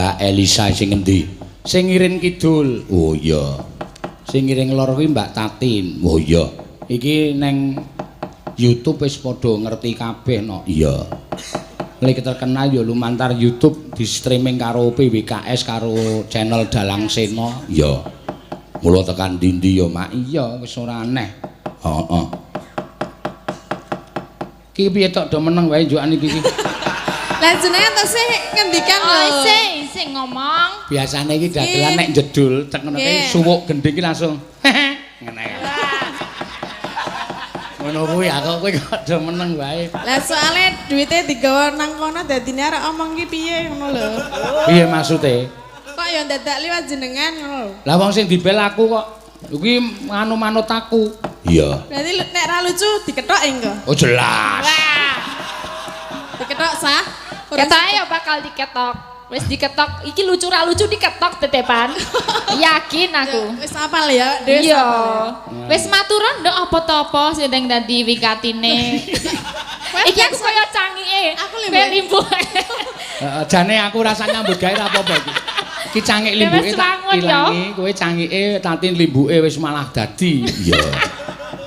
Mbak Elisa sing endi? Sing ngiring kidul. Oh iya. Sing ngiring lor kuwi Mbak Tatin. Oh iya. Iki neng YouTube wis padha ngerti kabeh no. Iya. Lek terkenal ya lumantar YouTube di streaming karo PWKS karo channel Dalang Sena. Iya. Mula tekan ndi-ndi ya Mak. Iya wis ora aneh. Heeh. Ki piye tok do meneng wae njukan iki. Lah jenengan to sih ngendikan lho. Oh, sing ngomong. Biasane iki dagelan nek jedul tek ngono ki suwuk gending ki langsung ngene. Ngono kuwi aku kowe kok do meneng wae. Lah soalnya duite digawa nang kono dadine arek omong ki piye ngono lho. Piye maksude? Kok ya dadak liwat jenengan ngono lho. Lah wong sing dibel aku kok iki anu manut aku. Iya. Berarti nek ra lucu diketok engko. Oh jelas. Wah, Diketok sah. ketok ya bakal diketok. Wis diketok, iki lucu ra lucu diketok tetepan. Yakin aku. Wis apal ya, Des. Iya. Wis maturan nduk apa to apa sing dadi wikatine. Iki aku kaya cangike. Aku limbu. Heeh, jane aku rasa nyambut gawe ra apa-apa iki. Ki cangik limbuke tak ilangi, kowe cangike Tatin limbuke wis malah dadi. Iya.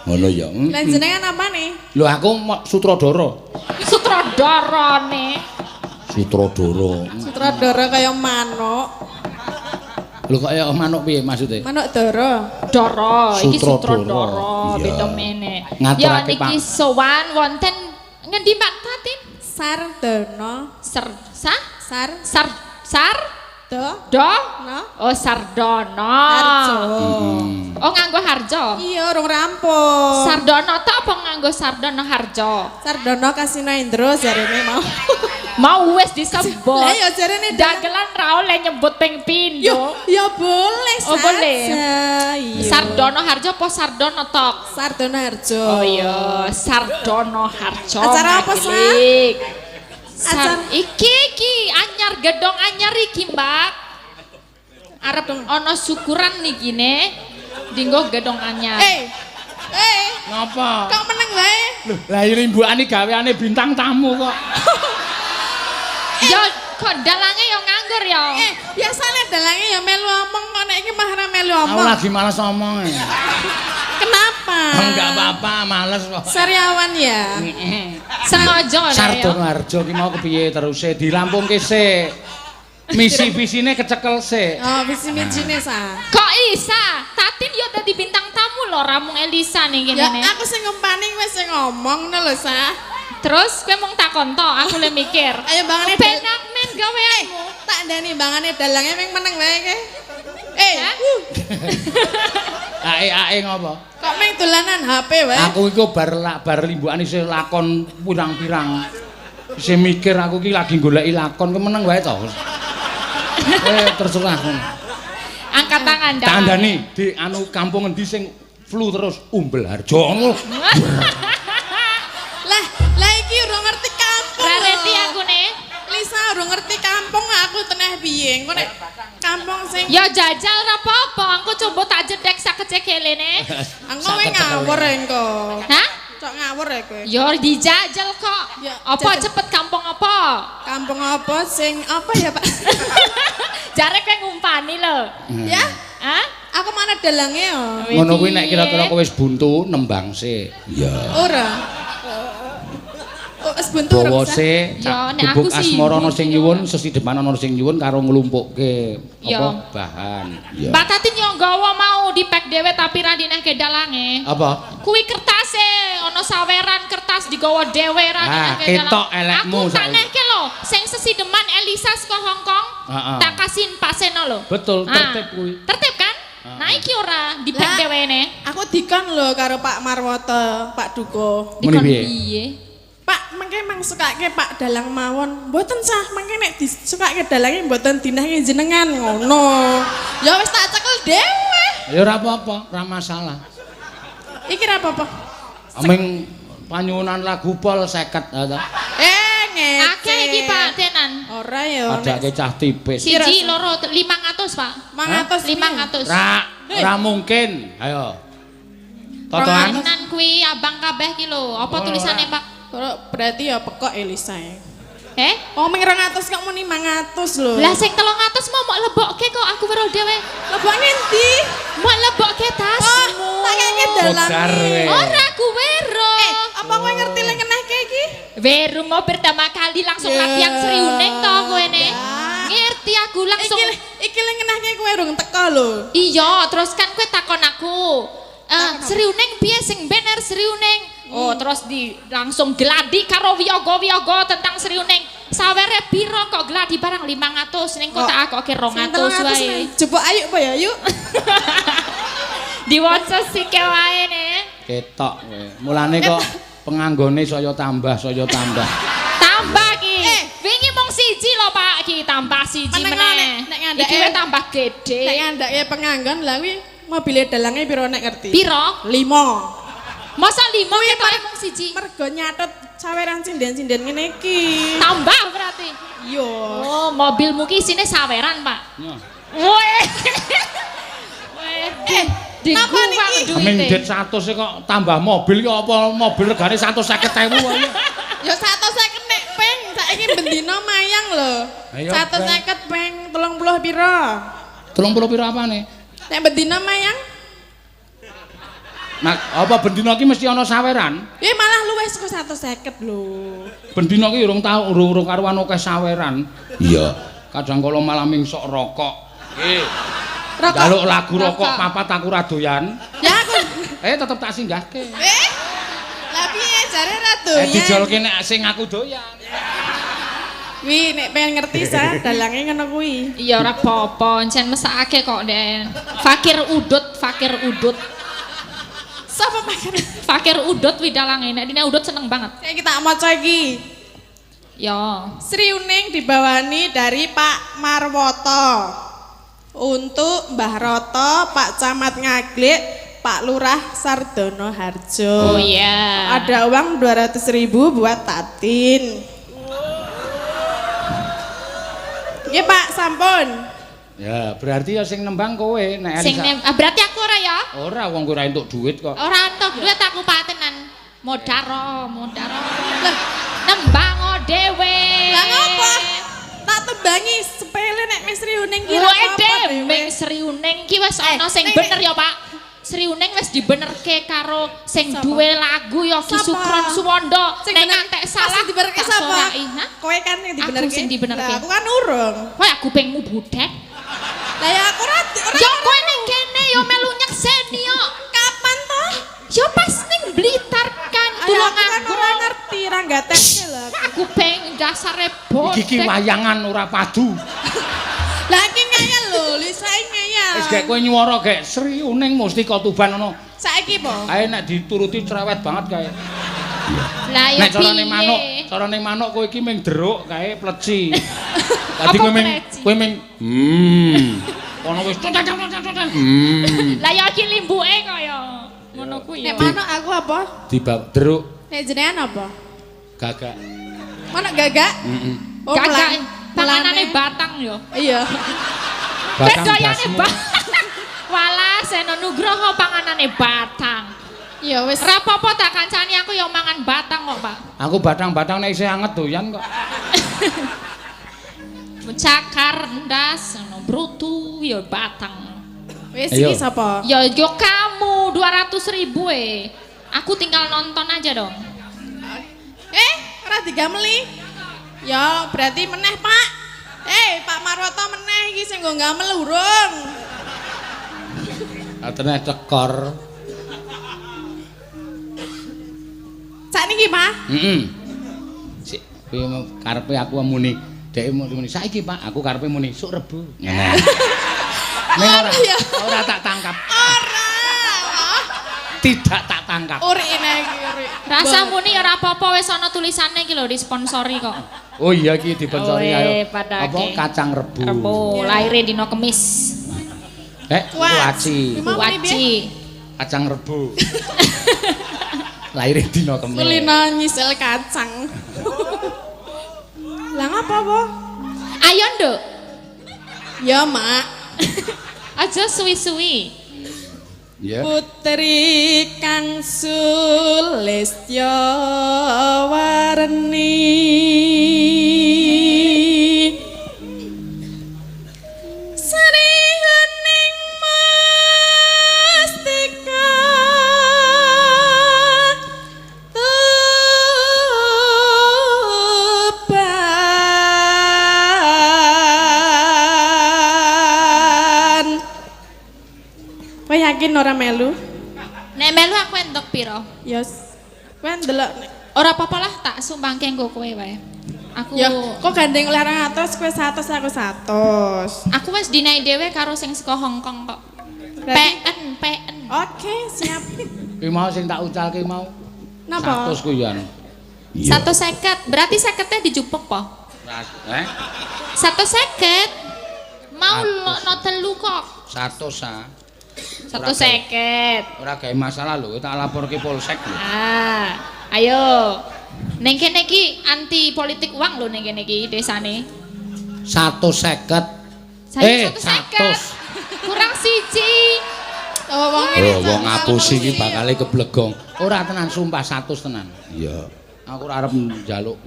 Ngono ya. Lah jenengan apa nih? Lho aku sutradara. Sutradarane. Sutradara. Sutradara kaya manuk. Lho kok ya manuk piye maksude? Manuk dara. Dara, iki Sutradara. sutradara, Iya. beda meneh. Ngaturake, Ya niki sowan wonten ngendi Mbak Tatin? Sardono. Sar Sar do do no. oh Sardono. Harjo. Oh nganggo harjo. Iya, urung rampung. Sardono to apa nganggo Sardono harjo? Sardono Kasino Indro jarene mau. Mau wis disebut. Lah ya jarene Dagelan ra oleh nyebut ping pindho. Ya boleh Oh, saja. boleh. Iya. Sardono harjo apa Sardono tok? Sardono Harjo. Oh iya, Sardono harjo. Acara apa, Sa? Magilik. Acara Iki anyar gedong anyar iki, Mbak. Arep ana syukuran niki ne. Dinggo gedong anyar. Ngapa? kok meneng wae? Lho, lah ini mbukane gaweane bintang tamu kok. Yo kok dalange yo nganggur yo. Biasane dalange ya melu omong kok nek iki mah ora melu Aku omong. lagi malas ngomong. Kenapa? Enggak apa-apa, males kok. Sariawan ya. Sengaja ya. Sardono Harjo ki mau kepiye teruse dirampungke sik. Misi visine kecekel sik. Oh, visi-misine sa. Kok isa? Tatin yo dadi bintang tamu lho, Ramung Elisa nih Ya gini. aku sing ngempani wis sing ngomong ngono lho sa. Terus kowe mung takon to, aku le mikir. Ayo bangane Penak men gaweanmu. tak ndani bangane dalange ming meneng wae ke. Ae ngopo? Kok ming dolanan HP wae? Aku iku bar limbukan isih lakon pirang-pirang. Isih mikir aku ki lagi goleki lakon, kowe meneng wae to. Terserah. Angkat tangan dah. Kandhani di anu kampung endi sing flu terus Umbel Harjo. Lah iki ora ngerti kampung. Rareti aku nih. Lisa ora ngerti kampung aku teneh piye. Engko nek kampung sing Ya jajal ora apa-apa, aku coba tak jedek sakecekele nih. engko kowe ngawur engko. Hah? Cok ngawur ya kowe. Yo dijajal kok. Ya, Apa jajal. cepet kampung apa? Kampung apa sing apa ya, Pak? Jare kowe ngumpani lho. Ya, Hah? aku mana dalange yo. Ngono kuwi nek kira-kira kowe wis buntu nembang sik. Iya. Ora. Oh, wis buntu ora Bawa bisa. sik, Ya, nek gubuk aku sih asmara ana sing buntu. nyuwun, sesideman ana sing nyuwun karo nglumpukke Ya. apa bahan. Ya. Mbak Tatin yo nggawa mau dipek dhewe tapi ra dinehke dalange. Apa? Kuwi kertase, ana saweran kertas digawa dhewe ra dinehke ketok elekmu Aku tak saiki. nehke lho, sing sesideman Elisa saka Hongkong. Heeh. Tak kasihin pasena lho. Betul, Ah, tertib kuwi. Tertib kan? Nah iki ora dipek Lah, dhewe ne. Aku dikon lho karo Pak Marwoto, Pak Duko. Muni Dikon piye? piye? Pak, mengke mang sukake Pak Dalang mawon. Mboten sah, mengke nek disukake dalange mboten dinahke jenengan ngono. Ya wis tak cekel dhewe. Ya ora apa-apa, ora masalah. Iki ra apa-apa. Aming panyuwunan lagu pol 50 ta. Ngece. Akeh iki Pak tenan. Ora ya. Padake cah tipis. Siji loro 500 Pak. 500. 500. Ora mungkin. Ayo. Totoan. Tenan kuwi abang kabeh ki lho. Apa tulisane Pak? Berarti ya pekok Elisa ya. Oh, ming 200 kok muni 500 lho. Lah sing 300 mau lebokke kok aku weruh dhewe. Lebok ngendi? Mau lebokke tasmu. Oh, tak kene dalan. Bodar we. Ora aku weruh. Apa kowe ngerti lek kenehke iki? Weruh mau pertama kali langsung latihan seriuning to kowe ne. Ngerti aku langsung. Iki lek kenehke kowe urung teko lho. Iya, terus kan kowe takon aku. Seriuning piye sing bener seriuning? Oh, terus langsung gladi karo wiyaga-wiyaga tentang seriuning. Sawere piro kok gladi barang 500 ning kok tak akoke 200 wae. Jebok ayu apa ya, yuk. Diwaca sike wae ne. Ketok kowe. Mulane kok penganggone saya tambah. Tambah ki. Wingi mung siji lho Pak, ki tambah siji meneh. Iki wis tambah gede. Nek ngandake penganggon lah kuwi mobile dalange piro nek ngerti? Piro? 5. Masa 5 ketoke mung siji? Mergo nyatet saweran sinden-sinden ngene iki. Tambah berarti. Iya. Oh, mobilmu ki isine saweran, Pak. Iya. Weh. Napa niki? Aming det 100 e kok tambah mobil ki apa mobil regane 150.000 wae. Ya 150 nek ping saiki bendina mayang lho. 150 ping 30 piro? 30 piro apane? Nek bendina mayang? Nah, apa bendina ki mesti ana saweran? Malah luwih saka 150 lho. Bendina ki urung tau urung karuan akeh saweran. Iya. Kadang kala malah mingsok rokok. Nggih. Jaluk lagu rokok papat aku ra doyan. Ya aku. Tetep tak singgahke. Lah piye jare ra doyan? Dijolke nek sing aku doyan. Wi nek pengen ngerti sa dalange ngono kuwi. Iya ora apa-apa, encen mesakake kok, Den. Fakir udut. Sapa fakir? Fakir udut wi dalange. Nek dine udut seneng banget. Saya kita maca iki. Ya. Sri Uning dibawani dari Pak Marwoto. Untuk Mbah Roto, Pak Camat Ngaglik, Pak Lurah Sardono Harjo. Oh iya. Ada uang 200.000 buat Tatin. Iya Pak, sampun. Ya, berarti ya sing nembang kowe nek berarti aku ora ya? Ora wong ora entuk duit kok. Ora entuk duit aku patenan. Modaro. Lah, nembang dhewe. Lah ngopo? Tak tembangi sepele nek Mas Sri Uning ki. Ming Sri Uning ki wis ana sing bener ya, Pak. Sri Uning wis dibenerke karo sing duwe lagu ya Ki Sukron Suwondo. Nek ngantek salah dibenerke sapa? Kowe kan yang dibenerke. Aku sing dibenerke. Lah aku kan urung. Kowe kupingmu budek. Lah ya aku ora. Ya kowe ning kene ya melu nyekseni yo. Kapan toh? Ya pas ning Blitar kan tulungan aku ora ngerti ra gatekne lho. Kuping dasare bodek. Iki wayangan ora padu. Lah iki ngeyel lho, lisae ngeyel. Wis gek kowe nyuwara gek Sri Uning mesti kotuban ngono. Saiki po. Kae nek dituruti cerewet banget kae. Lah ya nek carane manuk kowe iki ming deruk kae pleci. Dadi kowe ming ono wis Lah ya iki limbuke kaya ngono kuwi. Nek manuk aku apa? Deruk. Nek jenengan apa? Gagak. Manuk gagak? Oh, gagak panganane batang yo. Iya. Bedoyane batang. Walah Seno Nugroho panganane batang. Ya wis. Ora apa-apa tak kancani aku yo mangan batang kok, Pak. Aku batang-batang nek isih anget doyan kok. Mencakar ndas ono brutu yo batang. Wis iki sapa? Yo kamu 200.000 Aku tinggal nonton aja dong. Ora digameli. Ya berarti meneh, Pak. Pak Marwoto meneh iki sing nggo gamel urung. Atene cekor. Sakniki, Pak? Sik kowe karepe aku muni, dhek muni saiki, Pak, aku karepe muni sok Rebo. Ngene. Ora tak tangkap. Ora. Tidak tak tangkap. Urik iki, urik. Rasa muni ora apa-apa wis ana tulisane iki lho disponsori kok. Oh iya iki disponsori ayo. Apa kacang Rebo. Rebo, laire dino Kemis. Kuaci. Kacang Rebo. Laire dino Kemis. Kulino nyisel kacang. Lah ngapa, Po? Ayo, Nduk. Ya, Mak. Aja suwi-suwi. Yeah. Putri kang Sulistya warni Yakin ora melu? Nek melu aku entuk piro? Yes. Kowe ndelok. Ora apa-apa lah tak sumbangke nggo kowe wae. Aku Ya, kok gandeng 200 kowe 100 aku 100. Aku wis dinai dhewe karo sing saka Hongkong kok. Berarti- PN. Oke, siap. Ki mau sing tak ucalke mau. Napa? 100 ku ya. 150. Berarti 50-nya dijupuk po? 150. Mau no telu kok. 100 ah. 150. Ora gawe masalah lho, tak laporke polsek lho. Ah, ayo. Neng kene iki anti politik uang lho neng kene iki desane. 150. Saya 150. Kurang siji. Oh, Wong aku sih iki bakale keblegong. Ora tenan sumpah 100 tenan. Iya. Aku ora arep njaluk.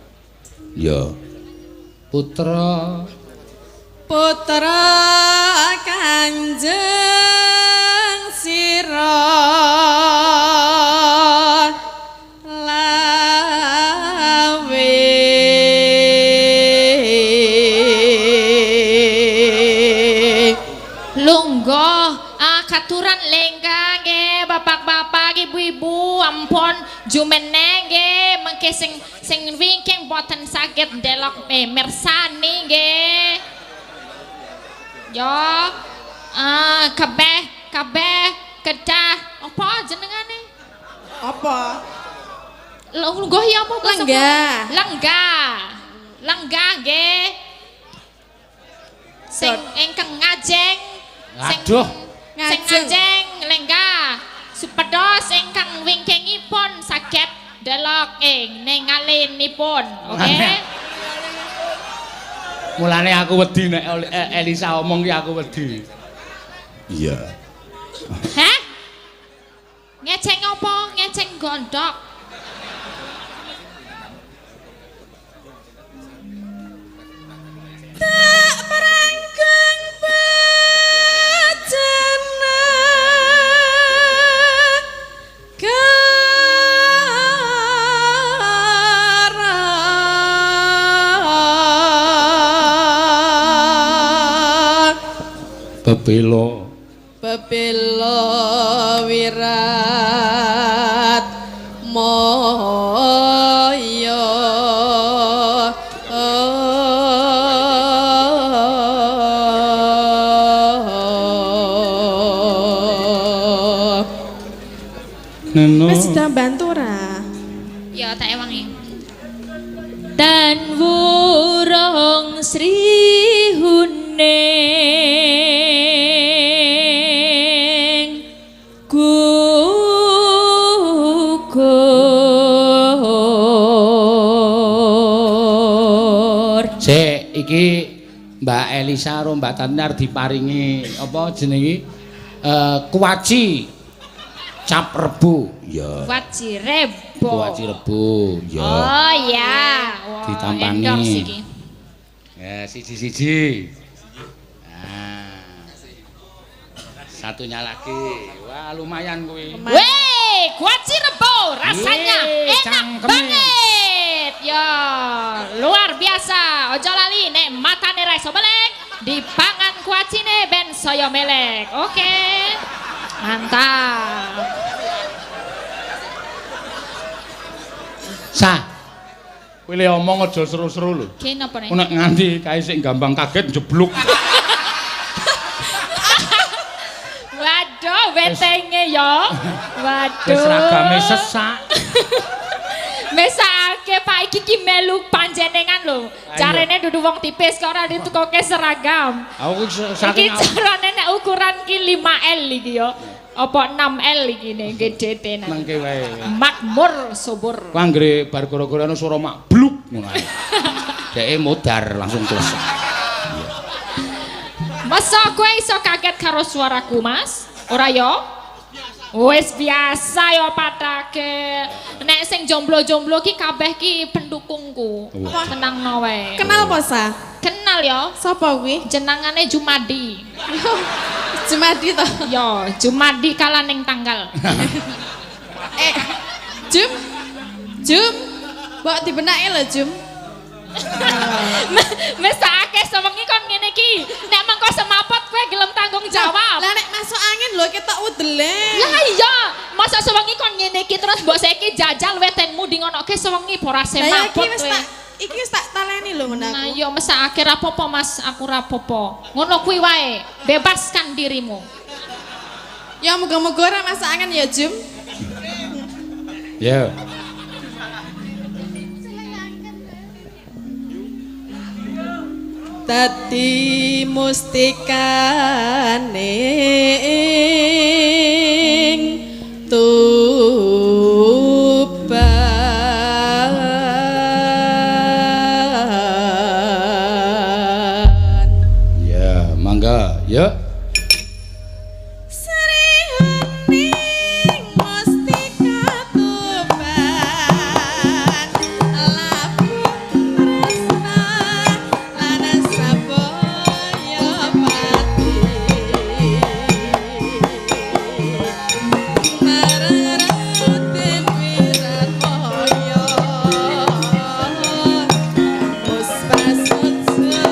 Iya. Putra Kanjeng Sira lawe Lungguh katuran lengga nggih bapak-bapak ibu-ibu ampun jumeneng nggih mengke sing wingking boten saged ndelok mirsani nggih. Yo kabeh kedah apa jenengane? apa? Lungguh ya apa kok Lenggah. Lenggah nggih. Sing ingkang ngajeng Aduh. sing ngajeng lenggah supados ingkang wingkingipun saged delok ning ngalinipun. Oke. Mulane aku wedi nek Elisa omong ki aku wedi. Iya. Hah? Ngeceng apa? Ngeceng gondok. Tak merangkeng bacana karan Bebelo. Wirat moyo Neno. Wis sudah bantu ora? Ya tak ewangi. Dan wurung Sri Huning gugur. Sik, iki Mbak Elisa karo Mbak Tanar diparingi apa jenenge? Kuaci cap rebu. Ya. Waji rebo. Kuaci rebu. Ya. Oh ya. Wah, Ditampani. endorse iki. Ya, siji-siji. Nah. Satunya lagi. Wah, lumayan kuwi. Weh, kuaci rebo rasanya Yeay, enak cangkeme. banget. Ya, luar biasa. Ojo lali nek matane ra iso melek, dipangan kuacine ben saya melek. Oke. Mantap. Sah. Kowe le omong aja seru-seru lho. Ki napa nek? Nek nganti kae sing gampang kaget jebluk. Waduh, wetenge ya. Waduh. Wis ragame sesak. Mesake Pak iki ki melu panjenengan lho. Carane dudu wong tipis kok ora ditukoke seragam. Aku Iki saking carane nek ukuran ki 5L iki ya. Apa 6L iki nek gedhe tenan. nangke wae. Makmur subur. Ku anggere bar gara-gara ana swara mak bluk ngono ae. Deke modar langsung selesai. Masa kowe iso kaget karo suaraku, Mas? Ora ya? Wis biasa ya patake. Nek sing jomblo-jomblo ki kabeh ki pendukungku. Tenangno wae. Kenal apa sa? Kenal ya. Sapa kuwi? Jenengane Jumadi. Jumadi to. Yo, Jumadi kala ning tanggal. Jum. Mbok dibenake lho, Jum. Mesake sewengi kon ngene iki. Nek mengko semaput kowe gelem tanggung jawab. Lah nek masuk angin lho ketok udele. Lah iya, masa sewengi kon ngene iki terus mbok saiki jajal wetengmu di ngono ke sewengi ora Lah ya semaput iki wis kowe. tak iki wis tak taleni lho ngono Nah aku. yo mesake rapopo Mas, aku rapopo. Ngono kuwi wae, bebaskan dirimu. Ya muga-muga ora masakan ya Jum. Ya. Dadi mustikane ing Tuban. Ya, mangga. Ya. Sriwening mustika Tuban. Labu tresna lan sabaya pati. Marang-raden Wiratoyo. Puspasutsa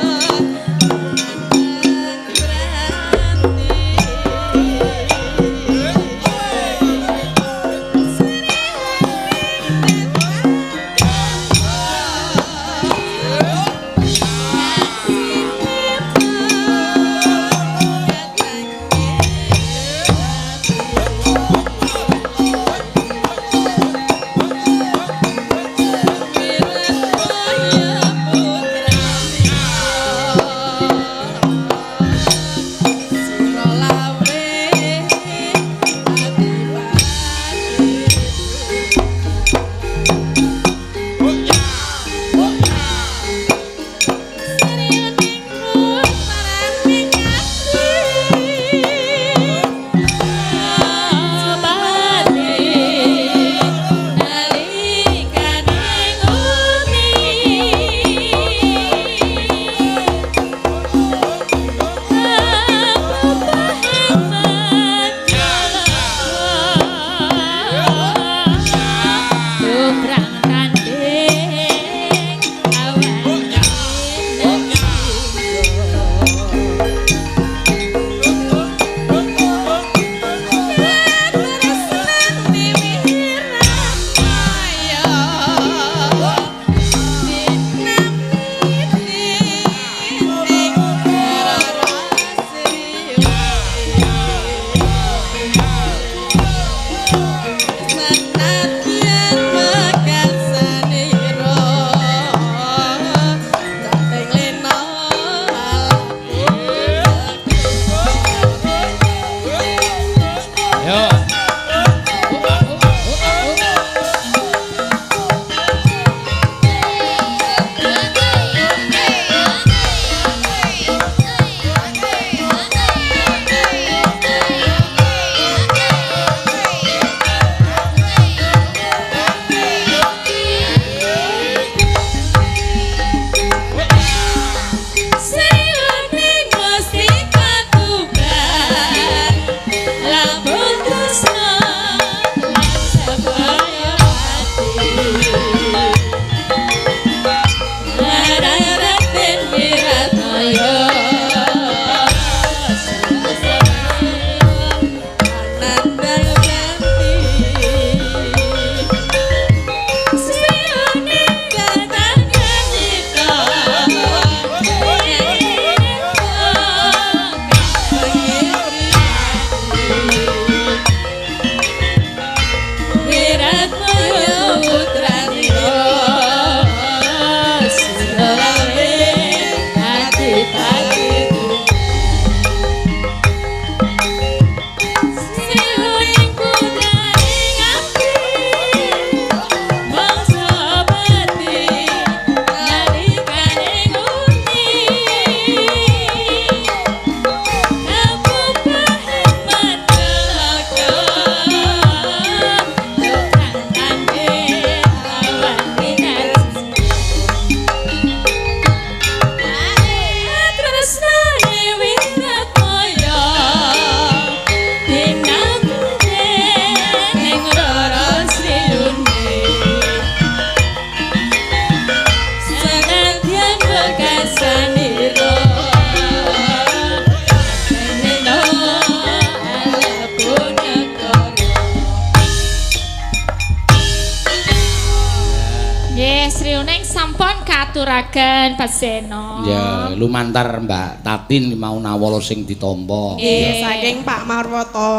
aturaken Pak Seno. Ya, lumantar Mbak Tatin mau nawala sing ditampa. Nggih, saking Pak Marwoto.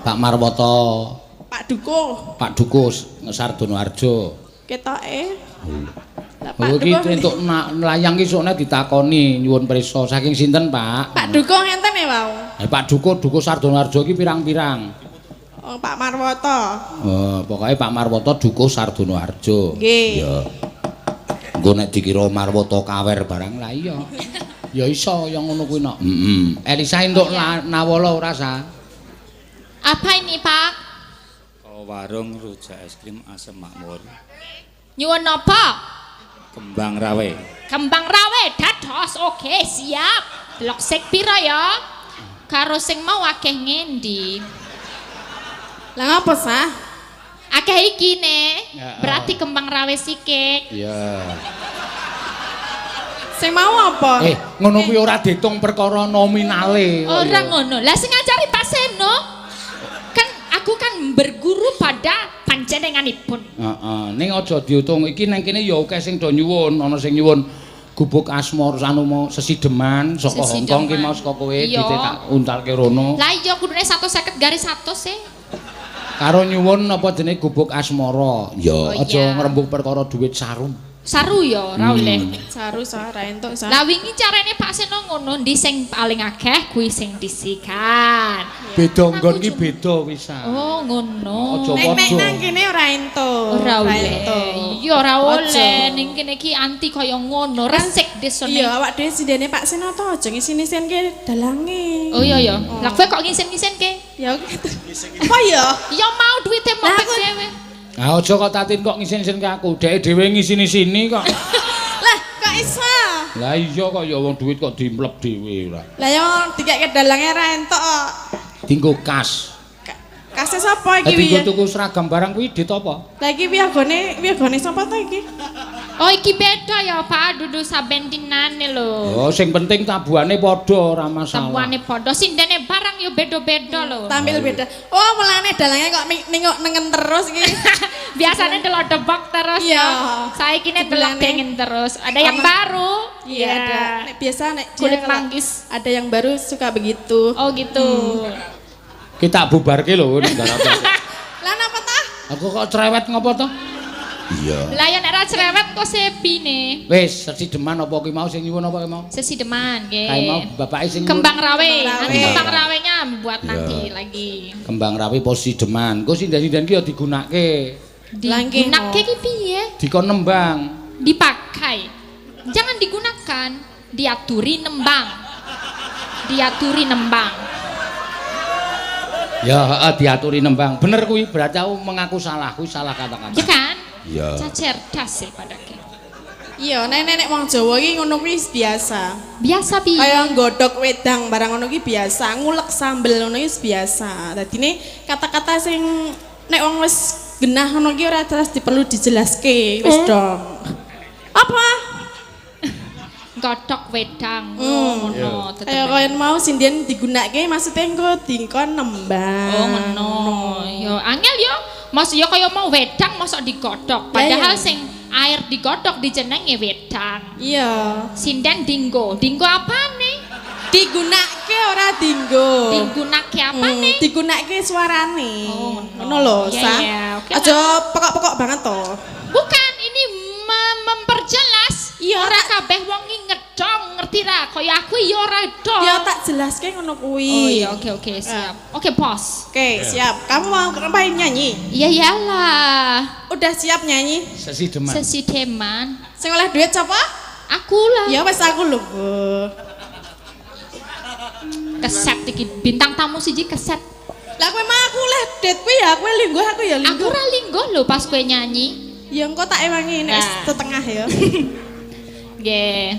Pak Marwoto, Pak Dukuh. Pak Dukus, Sardono Harjo. Ketoke. Lah Oh, Pak iki Dukuh. entuk layang ki sokne ditakoni nyuwun prisa saking sinten, Pak? Pak Dukuh ngenten ya, Wau. Pak Dukus Sardono Harjo ki pirang-pirang. Oh, Pak Marwoto. Oh, pokoknya Pak Marwoto Dukus Sardono Harjo. Nggih. Ya. Engko nek dikira Marwoto kawer barang lah iya. Ya iso yang ngono kuwi nok. Elisa entuk nawala ora sa? Apa ini, Pak? Warung rujak es krim asam makmur. Nyuwun napa? Kembang rawe. Kembang rawe dados. Oke, siap. Delok sik pira ya? Karo sing mau akeh ngendi? Lah ngapa sah? Akeh iki ne. Ya, Berarti kembang rawe sikik. Iya. Sing mau apa? Ngono kuwi ora diitung perkara nominale. Ora ngono. Lah sing ngajari Pak Seno kan aku kan berguru pada panjenenganipun. Heeh, ning aja diitung iki nang kene ya akeh sing do nyuwun, ana sing nyuwun gubuk asmor anu mau sesideman saka Hongkong ki mau saka kowe Iya. tak untalke rono. Lah iya kudune 150 garis 100 sih. Karo nyuwun apa jenenge gubuk asmara. Ya, Oh, aja iya. ngrembug perkara duit saru. Saru ya ora oleh. Saru sah ra entuk sah. Lah wingi carane Pak Seno ngono ndi sing paling akeh kuwi sing disikan. Beda nggon Aku ki cuma- beda pisan. Oh ngono. Aja Nek padha. nang kene ora entuk. Ora oleh. Iya ora oleh Aja. ning kene iki anti kaya ngono. Resik desone. Iya, awak dhewe sindene Pak Seno to aja ngisi-ngisinke dalange. Oh iya ya. Lah kowe kok ngisen-ngisenke? Ya gitu. Apa ya? Ya mau duite mau Lah, pek aku- dhewe. Ah aja kok Tatin kok ngisin-isin ke aku. Dhek dhewe ngisini-sini kok. Lah, kok iso? Lah iya kok ya wong duit kok dimlep dhewe ora. Lah yo dikek dalange ra entuk kok. Dinggo kas. Kasih sapa iki Dadi piye? nggo tuku seragam barang kuwi dit apa? Lah iki wiyagone sapa to iki? Oh iki beda ya Pak, dudu saben dinane lho. Oh sing penting tabuhane padha ora masalah. Tabuhane padha, sindene barang ya beda-beda lho. Tampil beda. Oh, mulane dalange kok nengok nengen terus iki. Biasanya delok debok terus. Iya. Saiki ne delok Sebelahnya. pengen terus. Ada yang baru. Iya, ada. Nek biasa nek dia Kulit kalau manggis. ada yang baru suka begitu. Oh gitu. Kita bubarke lho nek garap. Lah napa tah? Aku kok cerewet ngopo to? Iya. Lah ya nek ra cerewet kok sepine. Wis sesideman apa ki mau sing nyuwun apa ki mau? Sesideman nggih. Kae mau bapake sing nyuwun. Kembang rawe. Kembang rawe. Nanti kembang rawenya buat Iya. nanti lagi. Kembang rawi posideman. Engko sinden-sinden ki ya digunakake. Langke Digunakke no. ki piye? Dikon nembang. Dipakai. Jangan digunakan, diaturi nembang. Diaturi nembang. Ya, heeh diaturi nembang. Bener kuwi, berarti aku mengaku salah, kuwi salah kata-kata. Ya kan? Iya. Cerdas padake. Iya, nenek wong Jawa iki ngono kuwi biasa. Biasa piye? Kaya nggodhog wedang barang ngono ki biasa, ngulek sambel ngono ki biasa. Dadine kata-kata sing nek wong wis genah ngono ki ora terus diperlu dijelaske, wis dong. Apa? Godhog wedang Kaya ngono tetep. kaya mau sinden digunakake maksudnya engko dingkon nembang. Oh ngono. Ya angel yo. Mas yo kaya mau wedang mosok digodhog. Padahal iya. sing air digodhog dijenenge wedang. Iya. Sinden dinggo. Dinggo apane? Digunakake ora dinggo. Digunakke apane? Digunakake suarane. Oh, ngono lho, Iya, Sa. iya, oke Aja pokok-pokok banget to. Bukan, ini memperjelas. Iya, Ora tak- kabeh wong iki ngedong, ngerti ra? Kaya aku ya ora dong. Ya tak jelaske ngono kuwi. Oh iya, oke, siap. Oke, bos. Oke, siap. Kamu mau ngapain nyanyi? Iya iyalah. Udah siap nyanyi? Sesideman. Sesi deman. Sing oleh duit siapa? Aku lah. Ya wis aku lho, Bu. Keset iki bintang tamu siji keset. Lah kowe mah aku oleh duit kuwi ya, kowe linggo aku ya Aku linggo. ora linggo lho pas kowe nyanyi. Ya engko tak ewangi nek Nah. setengah ya. Nggih.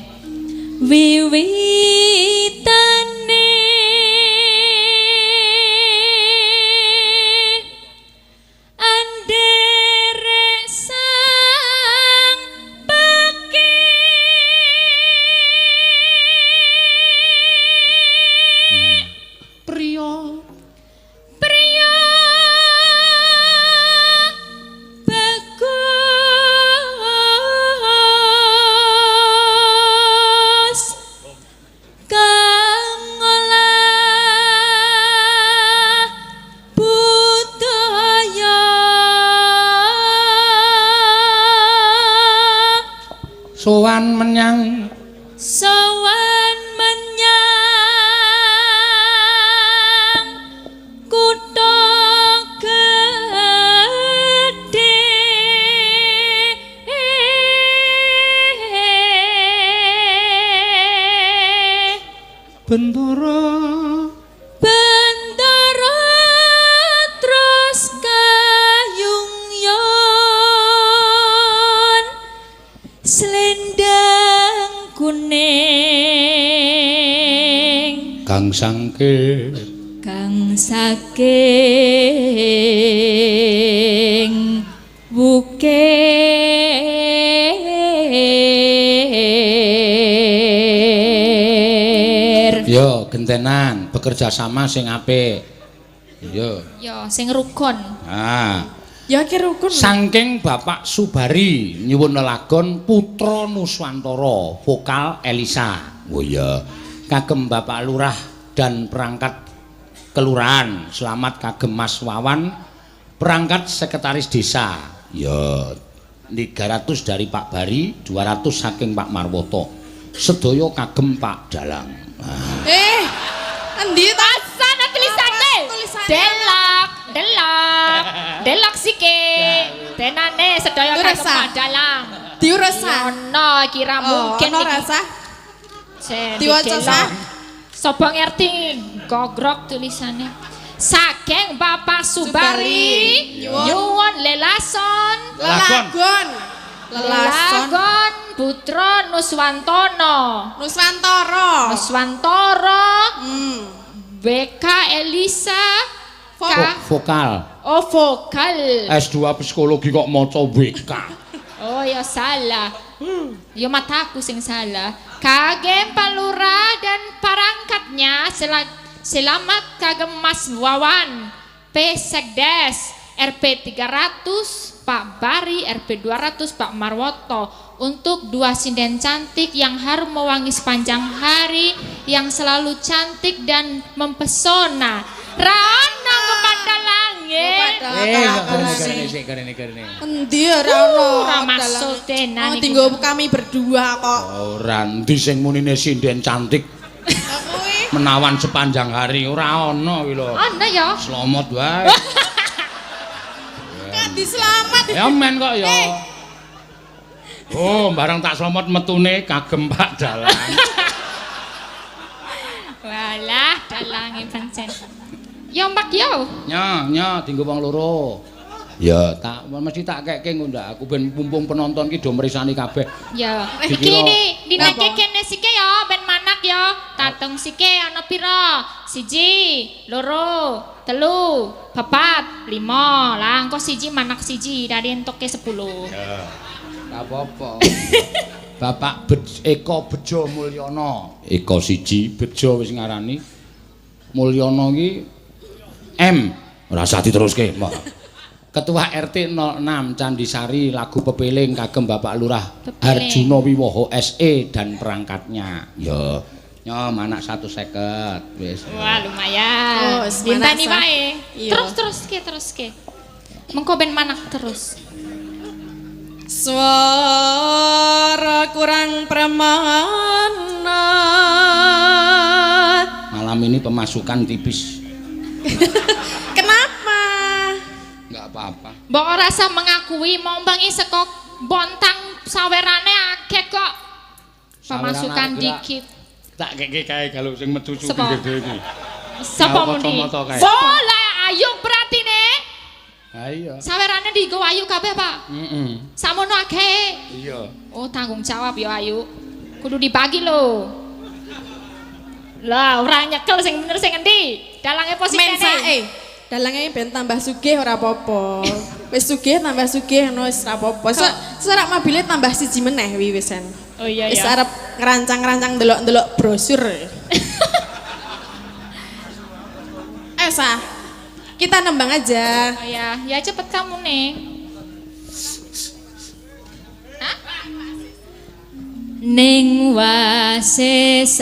Wiwitane anderek sang beki Priya. priya sowan menyang kutha Bendara terus kayungyon selendang kuning kang saking bukir yo gentenan bekerja sama sing apik yo sing rukun Ya ki rukun. saking Bapak Subari nyuwun lelagon Putra Nuswantara vokal Elisa oh iya kagem Bapak Lurah dan perangkat kelurahan selamat kagem Mas Wawan perangkat sekretaris desa ya 300 dari Pak Bari 200 saking Pak Marwoto sedaya kagem Pak Dalang Endi ta? sana tulisane delok sike tenane sedaya kagem Pak Dalang Diurasa. ono kira mungkin ono rasa. iki Diwaca sah. Sopo ngerti gogrok tulisannya saking Bapak Subari nyuwun lelason lelagon Putra Nuswantara BK Elisa vokal vokal S2 psikologi kok maca WK oh ya salah ya mataku sing salah kagem Pak Lurah dan perangkatnya selamat kagem Mas Wawan P Sekdes RP 300 Pak Bari RP 200 Pak Marwoto untuk dua sinden cantik yang harum mewangi sepanjang hari yang selalu cantik dan mempesona Rana kepada langit karene Endi ora ono. Ora masuk tenan iki. Tinggal kami berdua kok. ora endi sing munine sinden cantik menawan sepanjang hari ora ana kuwi lho Ana ya. selamat wae Kandi selamat. ya men kok ya oh barang tak selamat metune kagem Pak Dalang Walah, dalange pancen. Ya mbak yo. nya dienggo wong loro ya tak mesti tak keke ngundak aku ben mumpung penonton ki do mrisani kabeh Ya. Dikira- Iki dinake kene sike ya ben manak ya. Tatung sike ana pira? 1, 2, 3, 4, 5. Lah engko 1 manak 1 dari entuke 10. ya gak apa-apa Bapak Eko Bejo Mulyono Eko 1 Bejo wis ngarani Mulyono ki M ora usah diteruske mbok Ketua RT 06 Candisari lagu pepeling kagem Bapak Lurah Harjuna Wiwoho SE dan perangkatnya ya manak 150 wis Wah, lumayan. Oh, wis Dintani manak, wae. iya. Terus. Mengko ben manak terus. Suara kurang permana. malam ini pemasukan tipis Kenapa? nggak apa-apa Mbok ora usah mengakui mombangi saka bontang sawerane akeh kok. Pemasukan Sawerane dikit. tak keke kae kalau sing metu cuti Sapa? gede iki Sapa Apa muni? kacamata kae? Boleh ayo beratine. ha iya Sawerane dienggo ayu kabeh, Pak. Samono akeh. iya Oh, tanggung jawab ya ayu. Kudu dibagi lho. Lah, ora nyekel sing bener sing endi? Dalange posisi Men sae. Dalange ben tambah sugih ora apa-apa. Wis sugih tambah sugih ngono wis ora apa-apa. Serak mabile tambah 1 meneh wiwisan. Oh iya Wis ya. arep ngerancang-rancang ndelok-ndelok brosur. Sa, kita nembang aja. Oh ya cepet kamu nih. Hah? Ning wasis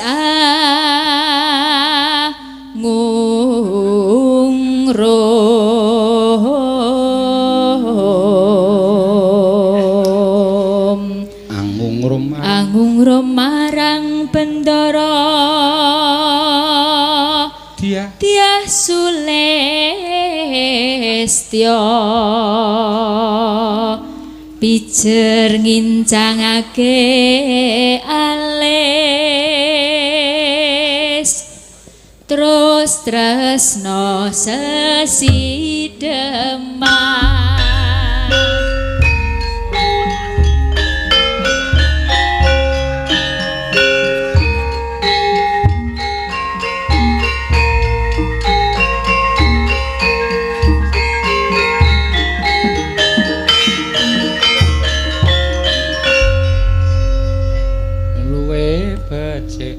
angungrum Diah Sulestyo pijer ngincangake alis terus tresno sesideman.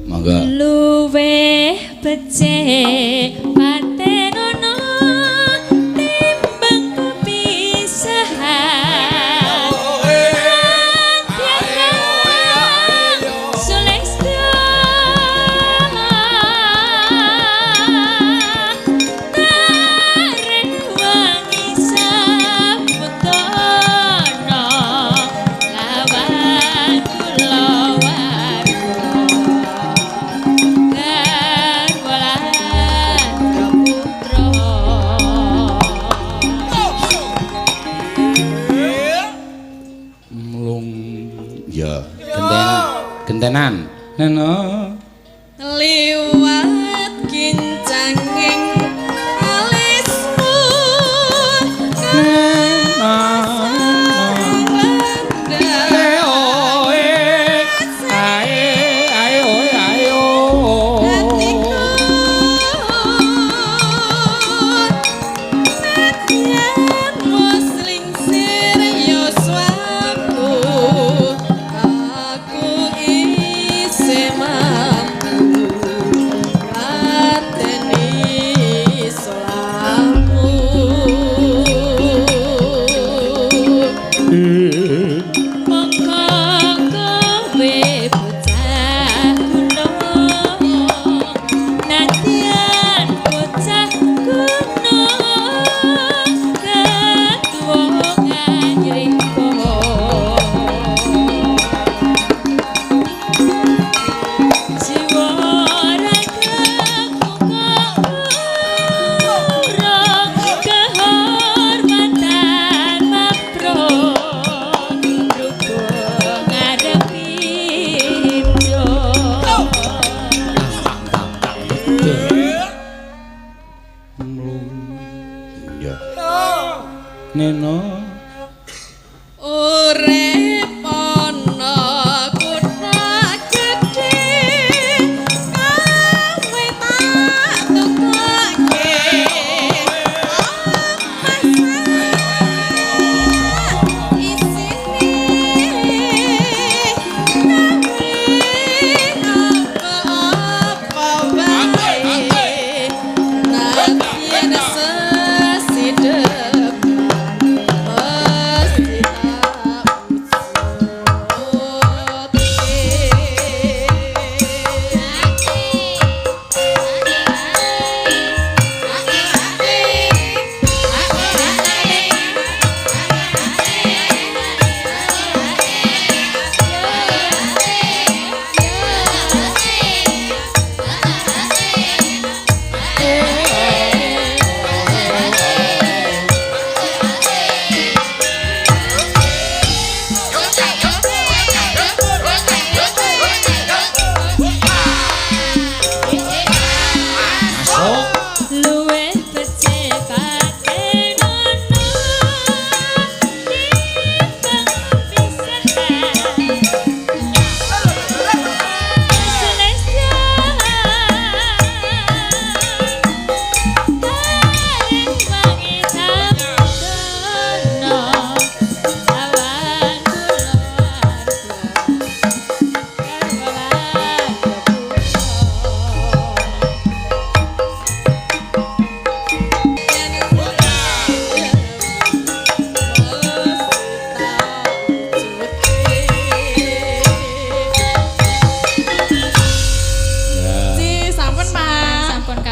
Mangga. Luweh becik patenono timbang kepisahan. Sulestyo tarik wangi saputono lawan kula gentenan neno liwat kincanging alismu neno urip ana kutha gedhe kawe tak tukake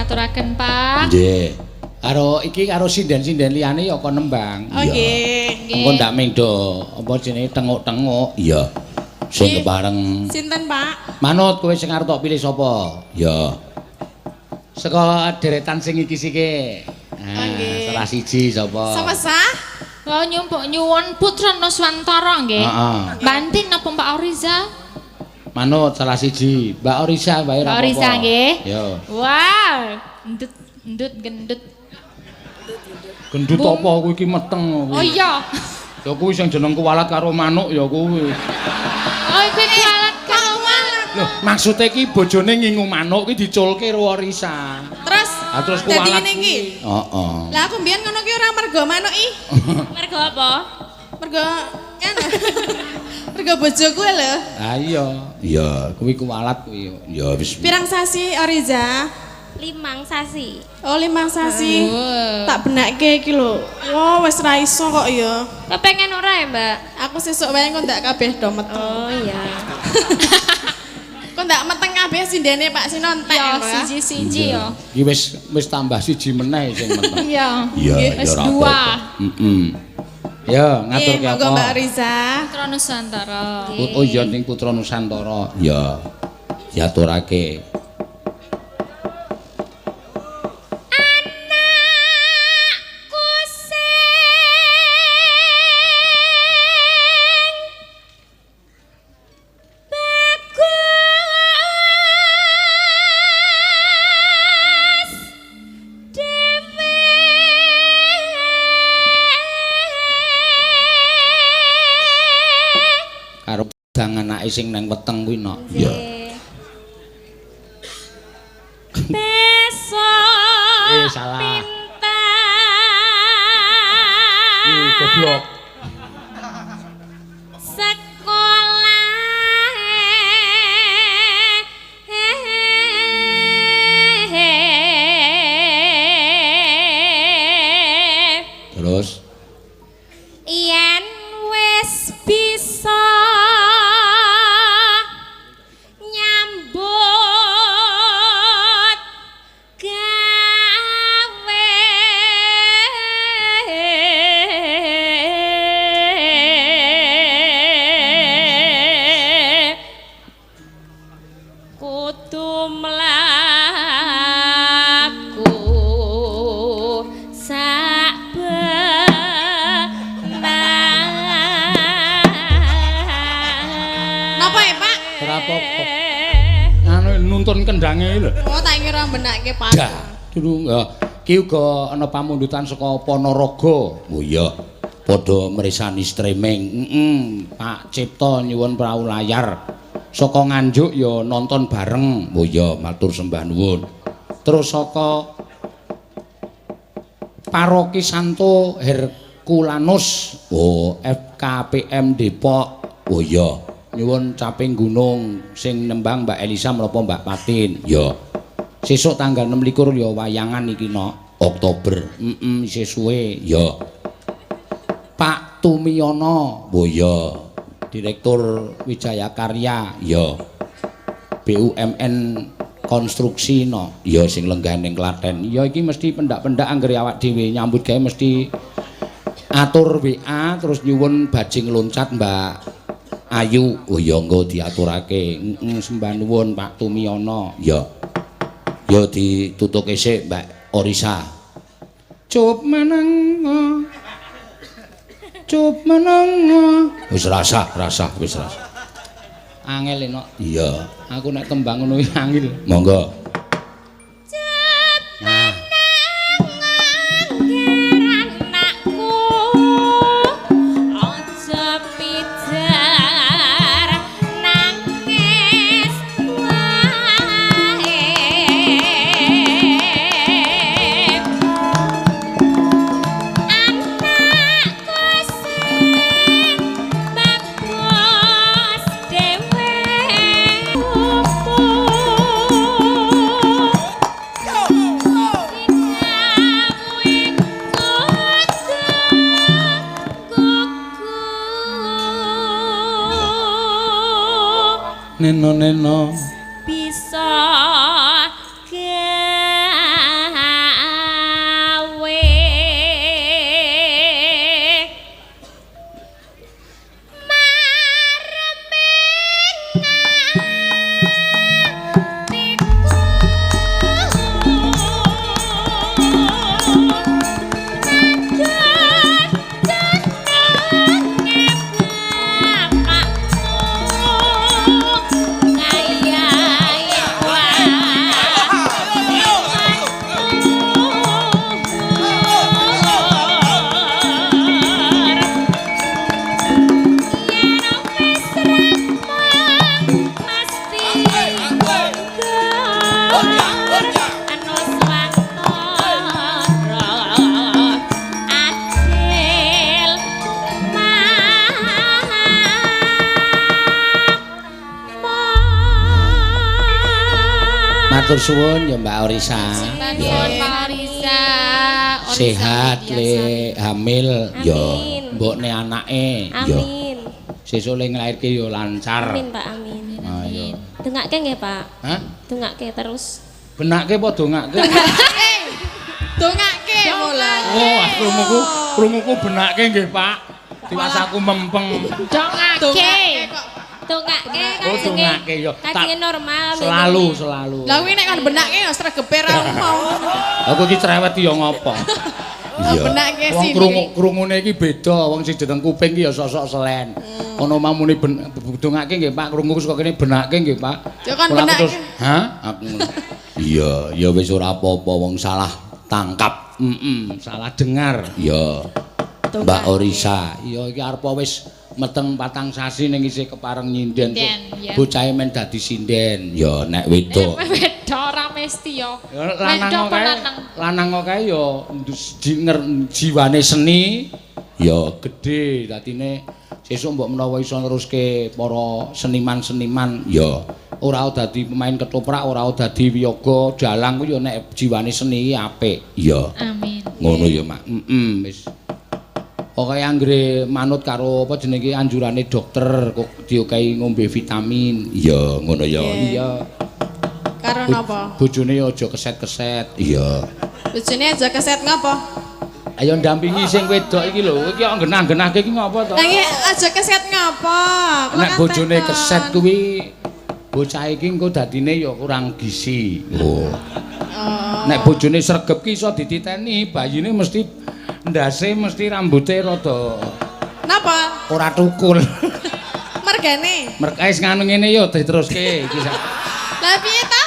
aturaken, Pak. Nggih. Karo iki karo sinden-sinden liyane ya kok nembang. Oh nggih. Engko ndak ming do apa jenenge tenguk-tenguk. Iya. Sing kepareng. Sinten, Pak? Manut kowe sing arep tok pilih sapa? Ya. Saka deretan sing iki sike. Nggih. Salah siji sapa? Sama sah? Oh nyumpuk nyuwun Putra Nuswantara nggih. Heeh. Bantin napa Mbak Oriza? Manut salah siji. Mbak Orisa wae Mbak Oriza nggih. Yo. Wow, endut gendut. Gendut apa kuwi iki meteng kuwi. Oh iya. Ya kuwi sing jeneng kuwalat karo manuk ya kuwi. Oh iki kualat karo manuk. Loh, maksude iki bojone ngingu manuk iki diculke karo Orisa. Terus Terus kuwalat. dadi ngene iki. Heeh. Lah aku mbiyen ngono ki ora mergo manuk i. Mergo apa? Mergo kan. Mergo bojoku lho. Ah iya. Iya, kuwi kuwalat kuwi. Ya wis. Pirang sasi Oriza? 5 sasi. Oh 5 sasi. Tak benakke iki lho. Wah wis ra iso kok ya. Kepengen ora ya, Mbak? Aku sesuk wae kok ndak kabeh do meteng. Oh iya. Kok ndak meteng kabeh sindene Pak Sinontek Ya lho ya. siji-siji ya. Iki wis tambah siji meneh sing meneng. Iya. Iya, Wis ya ora dua. apa-apa. Heeh. Ya, ngatur ki apa? Monggo Mbak Riza. Putra Nusantara. Oh iya ning Putra Nusantara. Ya. Diaturake. Karo dang anake sing nang weteng kuwi nok. Ya. Besok Salah. pinter Goblok. sekolah Terus yen wis bisa nyambut gawe kudu mlaku Napa ya Pak? kenapa kok anu nuntun kendange lho. Oh tak kira benakke Pak. Dah. Durung ya. Ki uga ana pamundutan saka Ponorogo. Oh iya. Padha mresani streaming. Pak Cipto nyuwun prau layar. Saka Nganjuk ya nonton bareng. Oh iya, matur sembah nuwun. Terus saka Paroki Santo Herculanus. Oh, FKPM Depok. Oh iya. Nyuwun caping gunung sing nembang Mbak Elisa menapa Mbak Patin. Ya. Sesuk tanggal 26 ya wayangan iki no Oktober. Isih suwe ya. Pak Tumiyono. Oh ya. Direktur Wijaya Karya ya. BUMN konstruksi no. Ya sing lenggah ning Klaten. Ya iki mesti pendak-pendak anggere awak dhewe nyambut gawe mesti atur WA terus nyuwun bajing loncat Mbak Ayu. Oh ya engko diaturake. Sembah nuwun Pak Tumiyono. Ya. Ya ditutuke sik Mbak Orisa. Cup meneng. Cup meneng. Wis rasah wis rasah. Angel enak. Iya, aku nek tembang ngono iki angel. Monggo. Nah, anakku aja pijar nangis wae anakku sing bagus dhewe neno. bisa gawe mareming Matur suwun ya Mbak Orisa. Nuwun Pak Orisa. Sehat le hamil ya. Amin. Mbokne anake ya. Amin. Sesuk le nglairke ya lancar. Amin Pak, amin. Ayo. Dongake nggih Pak. Hah? Dongake terus. Benake apa dongake? Dongake mola. Oh, krunguku benake nggih, Pak. Diwasaku mempeng. Dongake. Dongake Oh, dongake ya. Kajenge normal. Selalu. Lah kuwi nek kan benake ya sregepe ra mau. Aku iki cerewet ya ngopo? Benake Wong sini. krungune iki beda, wong sing jeneng kuping iki ya sosok selen. Ana mamune dongake nggih, Pak. Krungu saka kene benake nggih, Pak. Ya kan Kula benake. terus, hah? Aku ngono. Iya, ya wis ora apa-apa wong salah tangkap. Salah dengar. Ya. Mbak Orisa, iya iki arep wis meteng 4 sasi ning isih kepareng nyinden. Ya. Bocahe men dadi sinden. Ya nek wedok. Wedok ora mesti ya. Lanang kae. Lanang kae ya jiwane seni ya gedhe dadine sesuk mbok menawa iso neruske para seniman-seniman ya ora dadi pemain ketoprak, ora dadi wiyaga dalang ku ya nek jiwane seni apik. Ya. Amin. Ngono ya, Mak. Wis. Pokoke anggere manut karo apa jenenge anjurane dokter kok diokehi ngombe vitamin. Iya, ngono ya. Iya. Karo napa? Bojone aja keset-keset. Iya. Bojone aja keset ngapa? Ayo ndampingi sing wedok iki lho. Iki kok genah-genahke iki ngapa to? Lah iki aja keset ngapa? Nek bojone keset kuwi bocah iki engko dadine ya kurang gizi. Oh. Nek bojone sregep ki iso dititeni, bayine mesti ndase mesti rambuté rada Napa? ora tukul. Mergane. Merkais nganu ngene ya diteruske iki. Lah piye ta?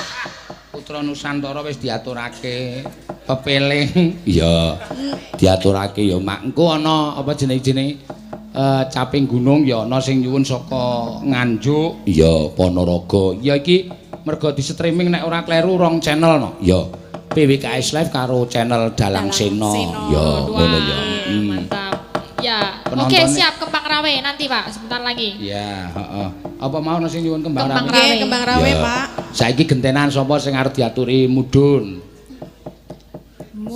Putra Nusantara wis diaturake pepeling. Iya. Diaturake ya Mak. Engko ana apa jenenge caping gunung ya ana sing nyuwun saka Nganjuk. Iya, Ponorogo. Ya iki mergo di streaming nek ora kleru 2 channel no. Ya. PWKS Live karo channel Dalang Seno. Ya, ngono ya. Mantap. Ya. Penontonnya- Oke, siap Kembang Rawe nanti, Pak. Sebentar lagi. Ya, heeh. Apa mau sing nyuwun kembang Kembang rawe? Rawe. Nggih, kembang rawe, Ya. Pak. Saiki gentenan sapa sing arep diaturi mudhun?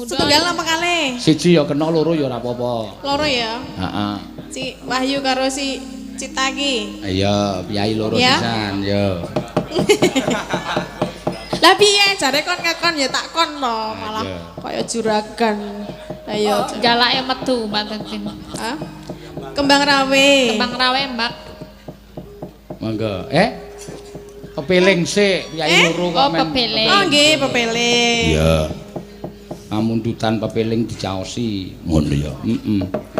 Setunggal apa kali? Siji ya kena, loro ya ora apa-apa. Loro ya. Heeh. Si Wahyu karo si Cita ki. Iya, piyai loro Ya. pisan, ya. Lah piye jare kon ngekon ya tak kon to, malah Iya. kaya juragan. Ayo. Galake metu, Mbak Tentin. Hah? Kembang rawe. Kembang Rawe, Mbak. Monggo. Pepeling sik, piyai loro kok Oh, men. pepeling. Oh nggih, pepeling. Iya. Pamundutan pepeling dicaosi, ngono ya.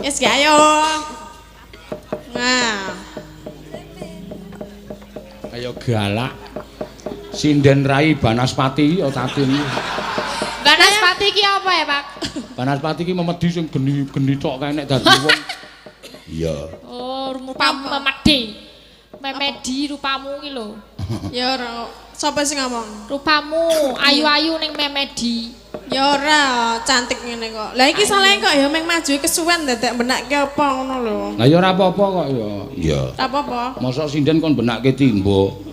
Yes, ya ayo. Nah, Kaya galak. Sinden Rai Banaspati ya tadi ini. Banaspati ki apa ya, Pak? Banaspati ki memedi sing geni-geni tok kae nek dadi wong. Iya. Oh, rupamu memedi. Memedi rupamu ki lho. ya ora. Sapa sing ngomong? Rupamu ayu-ayu ning memedi. Ya ora, cantik ngene kok. Lah iki saleh kok ya meng maju kesuwen dadak benakke apa ngono lho. Lah ya ora apa-apa kok ya. Iya. Ora apa-apa. Mosok sinden kon benakke timbo.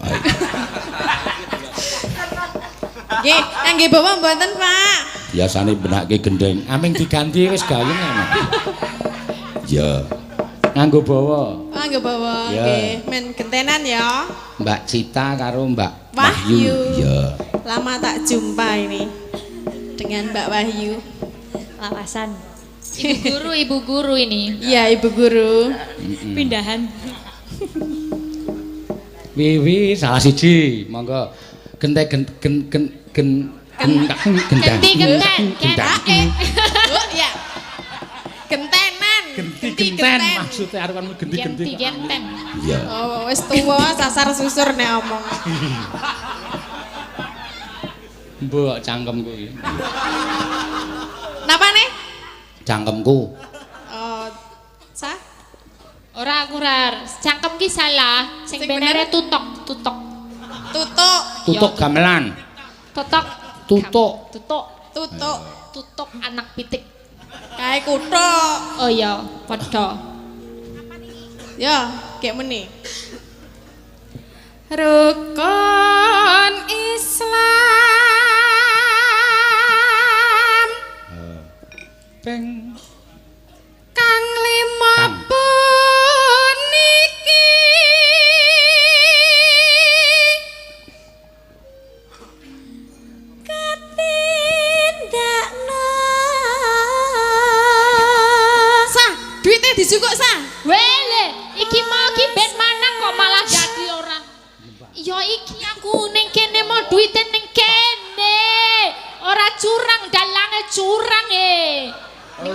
Nggih, nggih bawa mboten, Pak. Biasane benakke gendeng. Aming diganti wis gayeng ana. Ya. Nganggo bawa. Ah, nggih bawa. Ya. Nggih, men gentenan ya. Mbak Cita karo Mbak Wahyu. Ya. Lama tak jumpa ini dengan Mbak Wahyu. Lawasan. Ibu guru ini. Iya, Ibu Guru. Pindahan. Wiwi salah siji. Monggo. Gente gendang. Genti genten. Oh, ya. Gentenan. Genti genten maksudnya arep kan genti-genti. Genti genten. Iya. Oh, wis tuwa sasar susur nek omong. Mbok cangkemku iki. Napa nih? Cangkemku. Oh, sah? Ora akurar. Cangkem ki salah. Sing Sing benere bener? tutok. Tutuk. Tutuk gamelan. Tutok. Tutuk. Tutuk. Tutuk. Tutuk anak pitik. Kae kuthuk. Oh iya, padha. Ya, kayak meni. Rukun Islam Peng kang lima puniki katindakna sah duitnya disukuk sah Wele, iki mau ki ben manang kok malah dadi ora. Ya iki aku ning kene mau duite ning kene. Ora curang dalange curang Ning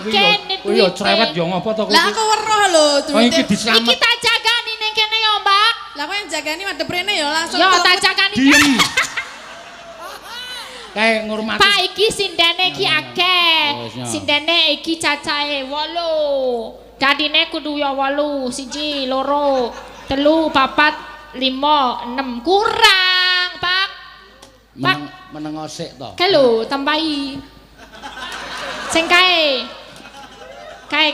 kene Oh iya duite. cerewet ya ngopo to lah aku weruh lho Oh iki duitnya Iki diselamet. tak jagani ning kene ya, Mbak. lah kok yang jagani madhep rene ya langsung Ya telepon. tak jagani. Diem. Kayak ngurmati. Pak iki sindene iki akeh. Wes, ya. Sindene iki cacahe 8. Dadine kudu ya 8, 1, 2, 3, 4, 5, 6 kurang, Pak. Pak, Meneng osik to. kae lho tambahi. Sing kae. Kae.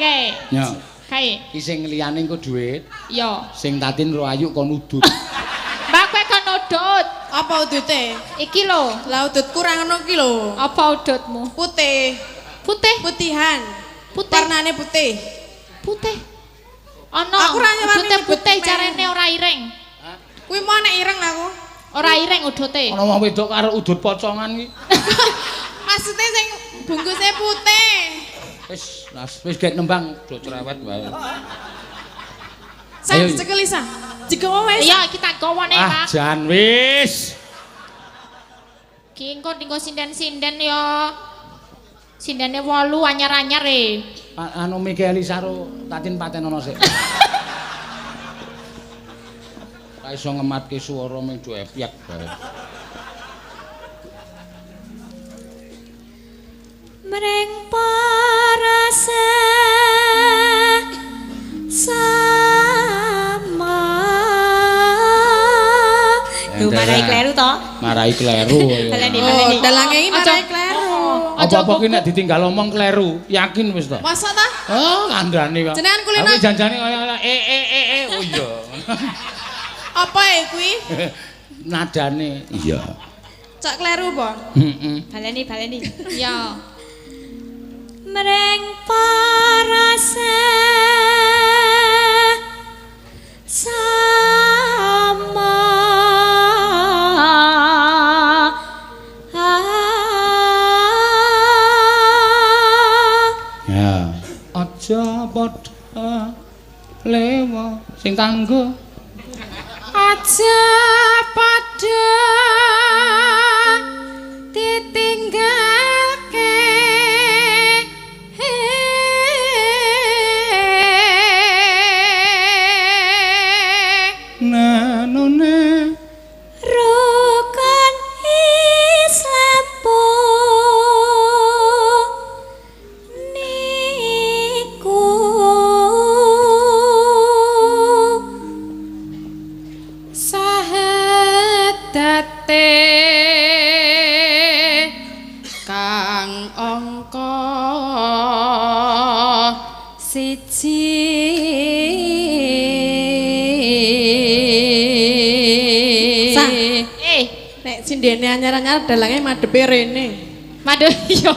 Ya. Kae. Ki sing liyane engko dhuwit, Yo. sing tatin ro ayu kon udut. Mbak kowe kan udut. apa udute Iki lho. lah udut kurang ngono ki lho Apa udutmu? putih Putih. putihan Putih. warnane putih Putih. Ono. Aku ra nyewani Udute nyebut putih men. jarene ora ireng. kuwi mau nek ireng aku Ora ireng udute. Ana wong wedok karo udut pocongan ki. maksudnya sing bungkusnya putih Wis gek nembang do cerewet wae. saya Ayo. cekel Lisa jika mau wes Iya, kita gawane, Ah Pak. jan wis. Ki engko tinggo sinden-sinden ya. Sindene 8 anyar-anyar Anu Miki Elisa ro tatin patenono sik. Ra iso ngematke swara ming do epyak bae. Mreng parasa sama. Duh, marai kleru to. Marai kleru. Baleni, oh baleni. dalange iki Aja. marai kleru Apa-apa ki nek ditinggal omong kleru, yakin wis to. masa ta Oh, kandhane kok. Jenengan kulino- Tapi janjane kaya oh iya. apa ya kuwi Nadane iya. cak kleru apa Heeh. Baleni. Ya. Mreng parasa sama. Ya. Aja padha lewa sing kanggo aja pada ditinggalke nanone Rukun Islam niku sahadate kang angka siji Sah. Nek sindene anyar-anyar dalange madhepe rene. Madhe yo.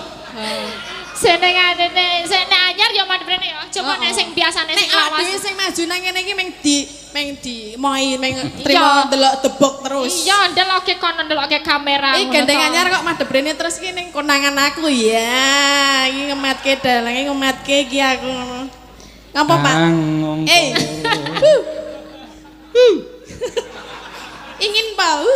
Sene ngadene, sene anyar yo madhe rene yo. Coba nek sing biasane sing Nek awak lawas. dhewe sing maju nang ngene iki meng di moi meng trimo delok debok terus. Iya, ndeloke kono ndeloke kamera. Iki ngono gandeng to. anyar kok madhep rene terus iki ning konangan aku ya. Iki ngematke dalange ngematke iki aku ngono. Ngapa, Pak? Ingin bau.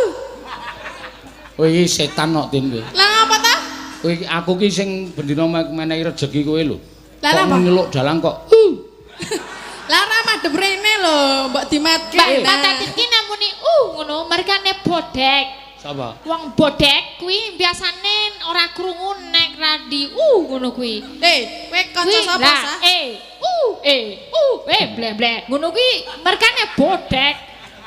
Oh iki setan kok tin kowe. Lah ngapa ta? Kowe iki aku ki sing bendina menehi rejeki kowe lho. Lah Kok apa? nyeluk dalang kok. Lah ra madhep rene lho, mbok dimatke. Mbak Tati ki namuni ngono, merkane bodek. Sapa? Wong bodek kuwi biasane ora krungu nek radi ngono kuwi. Kowe kanca sapa Lah, sah? bleh. Ngono kuwi merkane bodek.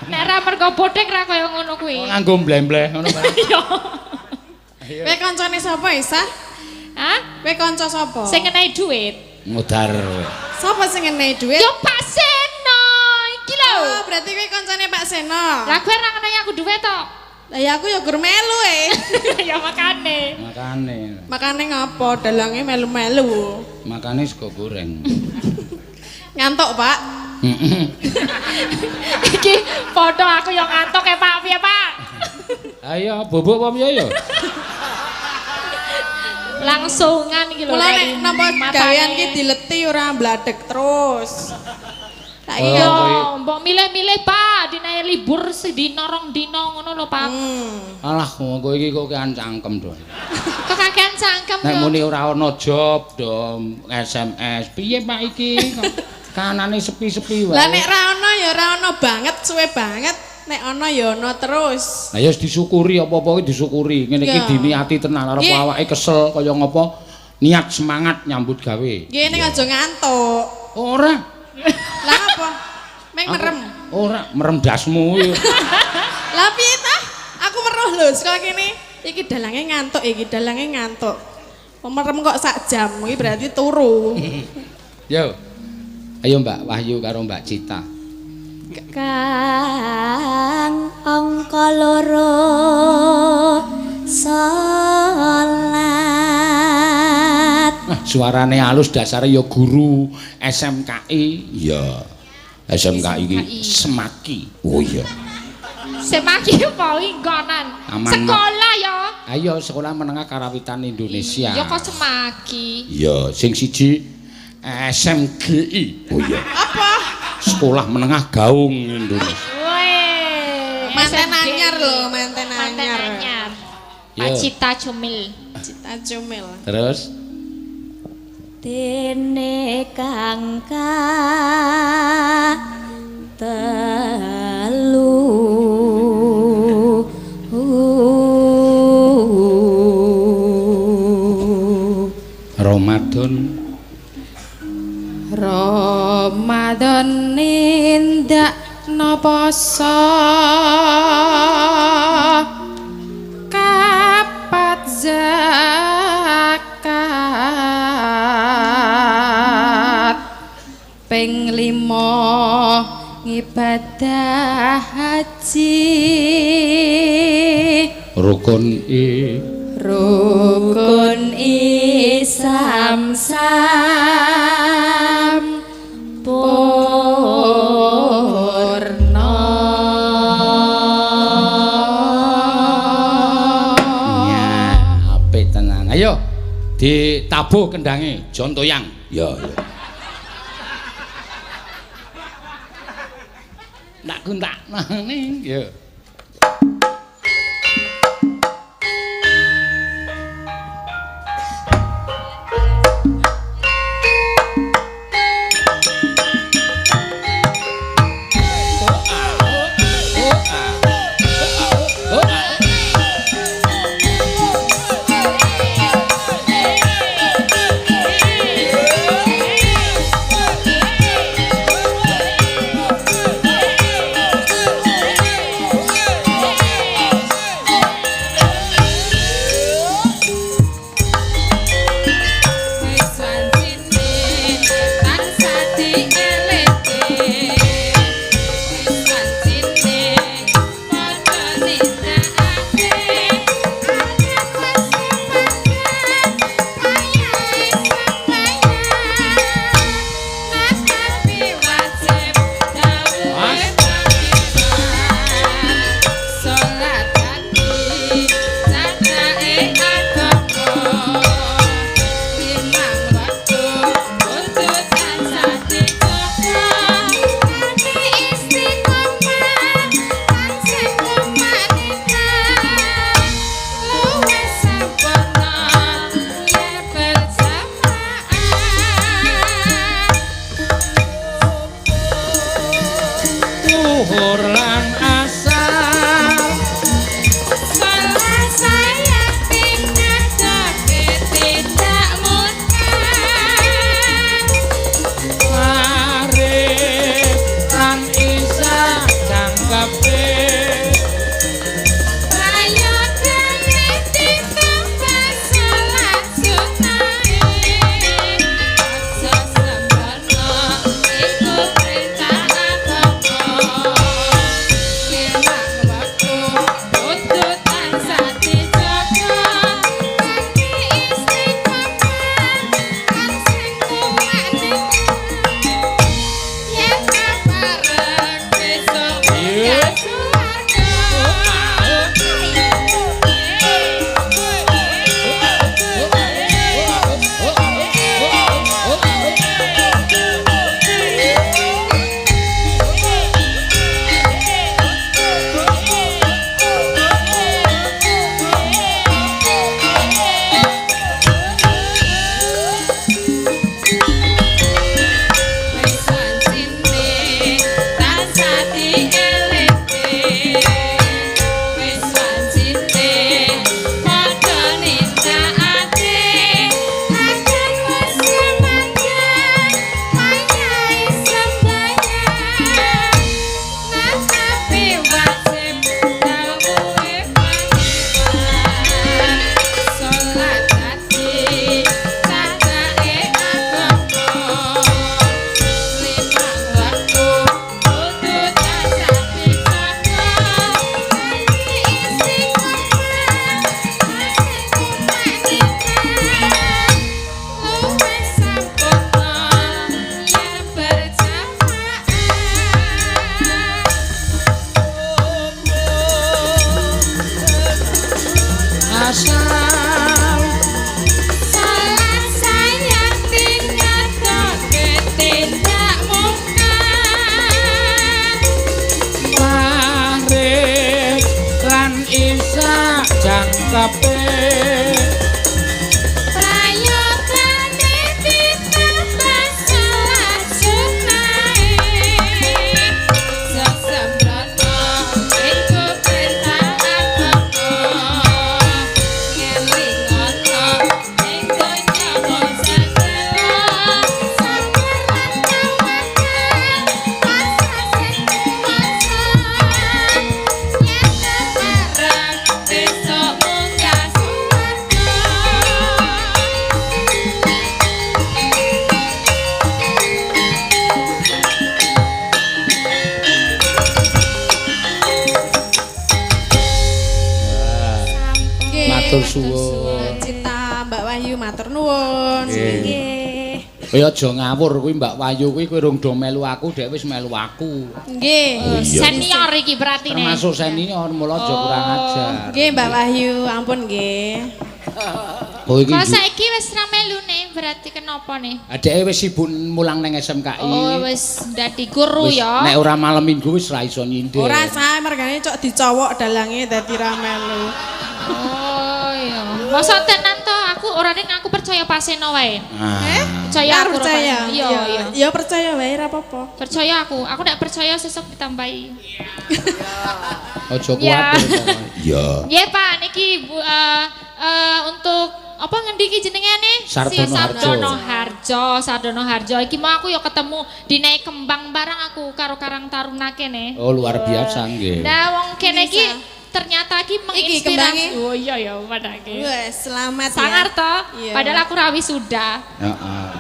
Nek ra mergo bodek ra kaya ngono kuwi. Oh, nganggo mbleh-mbleh ngono Pak. Iya. Kowe kancane sapa Isa? Hah? Kowe kanca sapa? Sing ngenehi dhuwit. Ngudar. Sapa sing ngenehi dhuwit? Yo Pak Seno iki lho. Oh, berarti kowe kancane Pak Seno. Lah kowe ra ngenani aku duwe to. Lah ya aku ya gur melu Ya makane. Makane ngapa dalange melu-melu. Makane sego goreng. Ngantuk, Pak. Iki foto aku yang ngantuk ya Pak, piye Pak? Ayo bubuk apa piye ya? Langsungan iki lho. Mulane napa gawean iki dileti ora mbladek terus. Tak Iya, mbok milih-milih Pak, dinae libur sedina rong dina ngono lho Pak. Alah kowe iki kok kean cangkem do. Kok kakean cangkem Nek yo. muni ora ana job do SMS. Piye Pak iki? Kanane sepi-sepi wae. Lah nek ra ono ya ora ono banget, suwe banget. Nek ono ya ono terus. Lah ya wis disyukuri apa-apa kuwi disyukuri. Ngene iki Iya. diniati tenan arep Nggih. awake kesel kaya ngopo niat semangat nyambut gawe. Nggih ning aja ngantuk. Ora. Lah apa? Meng merem. Ora merem dasmu iki. Lah piye ta? Aku weruh lho saka kene. Iki dalange ngantuk, iki dalange ngantuk. Merem kok sak jam, iki berarti turu. Yo. Ayo Mbak Wahyu karo Mbak Cita. Kang angka loro salat Suarane halus dasare ya guru SMKI. Iya. SMKI iki semaki. Oh iya. Semaki apa inggonan. Aman, Sekolah ya. Ayo sekolah menengah karawitan Indonesia. Ya kok semaki. Iya, sing siji SMGI. Oh iya. Apa? Sekolah menengah gaung Indonesia. Weh. Manten SMG. anyar lho, manten Manten anyar. anyar. Yo. Pak Cita Cumil. Cita Cumil. Terus dene kang telu Ramadan Ramadan nindak no poso kapat zakat ping 5 ngibadah haji rukun rukun Islam purna ya apik tenan. Ayo ditabuh kendange jontoyang. Ya. Nak kuntak nang ya. kabeh. Prayogane ditebas sunae. Sok sembrono iku perintah agama. Ngelingono ing donya bonsana. Sabaran kawakan asas kuasa. Yen kebarang besok munggah suwarga. Nggih. Matur suwun. Cinta Mbak Wahyu matur nuwun. Nggih. Kowe aja ngawur kuwi Mbak Wayu kuwi kowe rung do melu aku, dhek wis melu aku. Nggih. Senior iki berarti nih. Termasuk senior, mula aja kurang ajar. Nggih Mbak Wahyu, ampun nggih. Kowe iki Kok saiki wis ra melu nih, berarti kenapa nih? adeke wis sibuk mulang nang SMKI. Oh, wis dadi guru Wis, ya. nek ora malam minggu wis ra iso nyindir. Ora sae mergane cok dicowok dalange dadi ra melu. Oh iya. Masa tenan to aku ora ning aku percaya paseno wae. Percaya Ora aku percaya. Iya, iya. Ya percaya wae ra apa-apa. Percaya aku. Aku nek percaya sesuk ditambahi. Aja Ya. kuwatir kok. Iya. Nggih, Pak, niki untuk apa ngendi iki jenenge nih? Sardono Harjo. Sardono Harjo. Iki mau aku ya ketemu dinae kembang bareng aku karo Karang Taruna kene. Oh, luar biasa nggih. Nah, wong kene iki Bisa. ternyata iki kembange. menginspirasi. Oh iya ya, padake. Wes, selamat ya. Sangar toh, Iya. padahal aku rawi sudah. Heeh.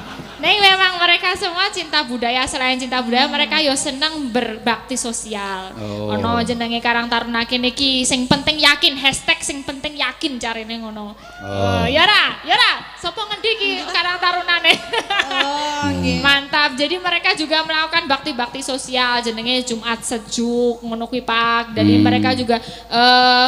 Nih memang mereka semua cinta budaya, selain cinta budaya mereka yo seneng berbakti sosial. Oh. Ono jenenge Karang Taruna kene iki sing penting yakin, hashtag sing penting yakin carine ngono. Oh. Ya ra, sapa ngendi iki Karang Tarunane? Oh, nggih. Mantap. Jadi mereka juga melakukan bakti-bakti sosial jenenge Jumat Sejuk ngono kuwi Pak. Jadi mereka juga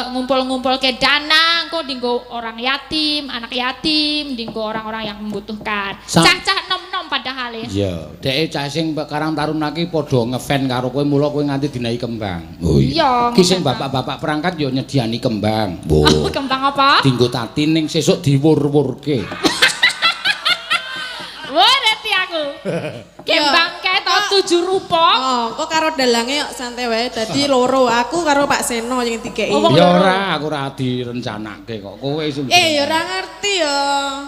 ngumpul-ngumpul ke dana engko dinggo orang yatim, anak yatim, dinggo orang-orang yang membutuhkan. Cah-cah nom-nom padahal ya. Iya, dhek cah sing Karang Taruna ki padha ngefan karo kowe mula kowe nganti dinai kembang. Oh Iya, Ki sing ngefan. bapak-bapak perangkat yo nyediani kembang. Oh, Wo. kembang apa? Dinggo tati ning sesuk diwur-wurke. Wah, nanti aku. Kembang kae to 7 rupa. Oh, kok karo dalange kok santai wae dadi loro. Aku karo Pak Seno yang dikeki. Oh, Ya ora, aku ora direncanake kok. Kowe sing Ya ora ngerti ya.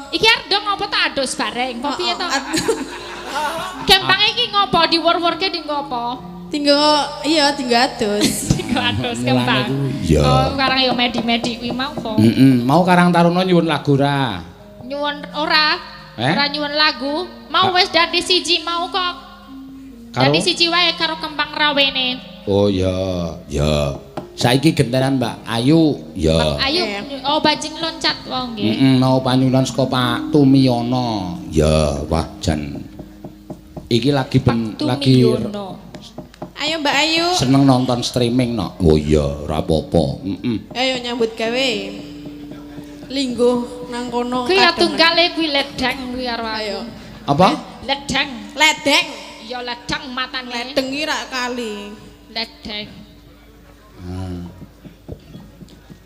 Iki arep dong ngopo tak adus bareng. Apa piye to? Oh, Kembang iki ngopo diwur-wurke di ngopo? Tinggal adus. Tinggo adus kembang. Iya. Oh, sekarang yo medi-medi kuwi mau kok. Mau Karang Taruna nyuwun lagu ra? Nyuwun ora. Eh? Ora nyuwun lagu. Mau wis dadi siji mau kok. Karo? Dadi siji wae karo kembang rawene. Oh ya, ya. Saiki gentenan Mbak Ayu, ya. Ayo, oh bajing loncat wong nggih. Mau panyunan saka Pak Tumiyono. Ya, wah jan. Iki lagi lagi Tumiyono. Ayo Mbak Ayu. seneng nonton streaming no. Oh iya, ora apa-apa. Ayo nyambut gawe. Lingguh nang kono. Kuwi ya kadang. tunggale kuwi ledang kuwi karo aku. Ayo. Apa? Ledang. Ledeng. Ya ledang matane. Ledeng iki rak kali. Ledang.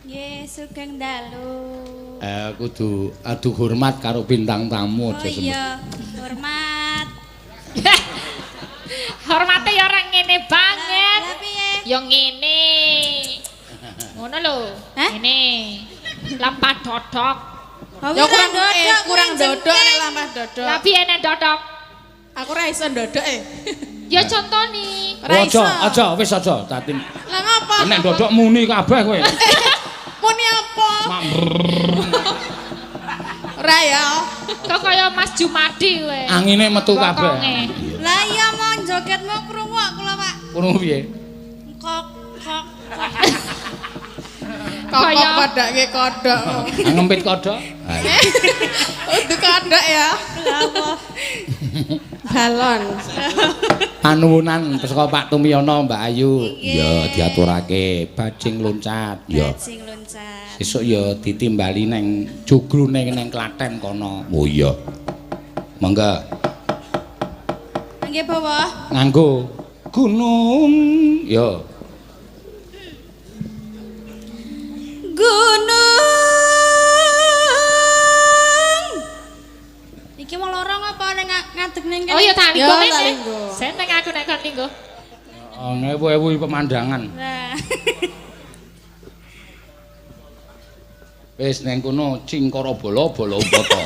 Nggih, sugeng dalu. Kudu adu hormat karo bintang tamu Oh aja semut. iya, hormat. Hormate ya ora ngene banget. Lah piye? Ya ngene. Ngono lho. Hah? Ngene. Lampah dodok. Oh, Ya kurang dodok, kurang kuwi dodok nek jeneng. lampah dodok. Lah piye nek dodok? Aku ra iso dodok Ya contoni. Ora iso. Aja, wis aja. Dadi Lah ngapa? nek ndodok muni kabeh kowe. Muni apa? Mak Ora ya. Kok kaya Mas Jumadi kowe. angine metu kabeh. Bokonge. Lah iya mau jogetmu krungu kok lho, Pak. Krungu piye? Kok kok. Kok Kaya- padake kodok. Ngempit kodok. Untuk kodok ya. Balon. Panuwunan saka Pak Tumiyono Mbak Ayu. Ya diaturake bajing loncat. Ya. Bajing loncat. Sesuk ya ditimbali neng jugrune neng Klaten kono. Oh iya. Mangga Nggih, Bawa. nganggo gunung. Ya. Gunung ning ngadeg ning kene. Oh iya tak Ya, linggo tak mene. linggo. Seneng aku nek kon linggo. Oh, ngewu-ewu pemandangan. Nah. Wis neng kono cingkara bola umpata.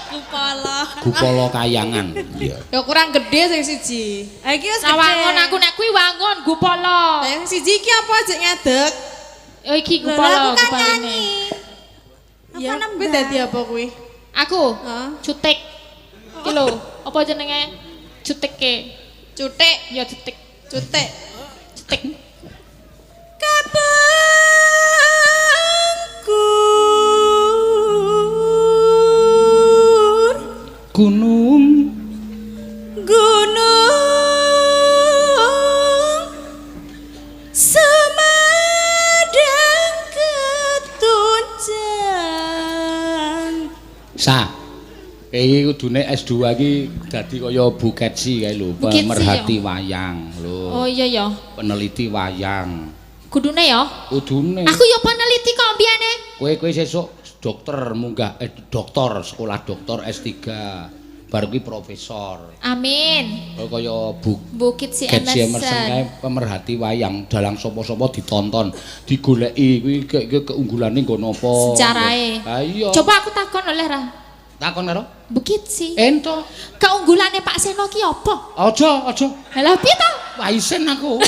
Kupala. Gupala kayangan. Iya. Ya kurang gede sing siji. Ha iki wis Sawangon aku nek kuwi wangon gupala. Lah yang siji iki apa jek ngedek? Oh iki Aku gupala kan gupaline. nyanyi. Ya, Apa kuwi dadi apa kuwi? Aku Hah? cutik. Iki lho, apa jenenge? Cutike. Cutik, Ya cutik. cutik. Cutik. Gunung Semadang ketunjan. Sa. Iki kudune S2 iki dadi kaya Buketsi kae lho, Buketsi, pemerhati wayang lho. Oh iya ya. Peneliti wayang. Kudune ya. Kudune. Aku ya peneliti kok mbiyane. Kowe sesuk dokter munggah doktor sekolah doktor S3. Baru kuwi profesor. Amin. Kaya Bukit si Getsi Emerson kae Emerson. pemerhati wayang dalang sapa-sapa ditonton, digoleki kuwi keunggulane nggono apa. Sejarahe. Ha iya. Coba aku takon oleh ra. Takon karo Bukit si. ento. Keunggulane Pak Seno ki apa? Aja. Lah piye ta? Waisen aku.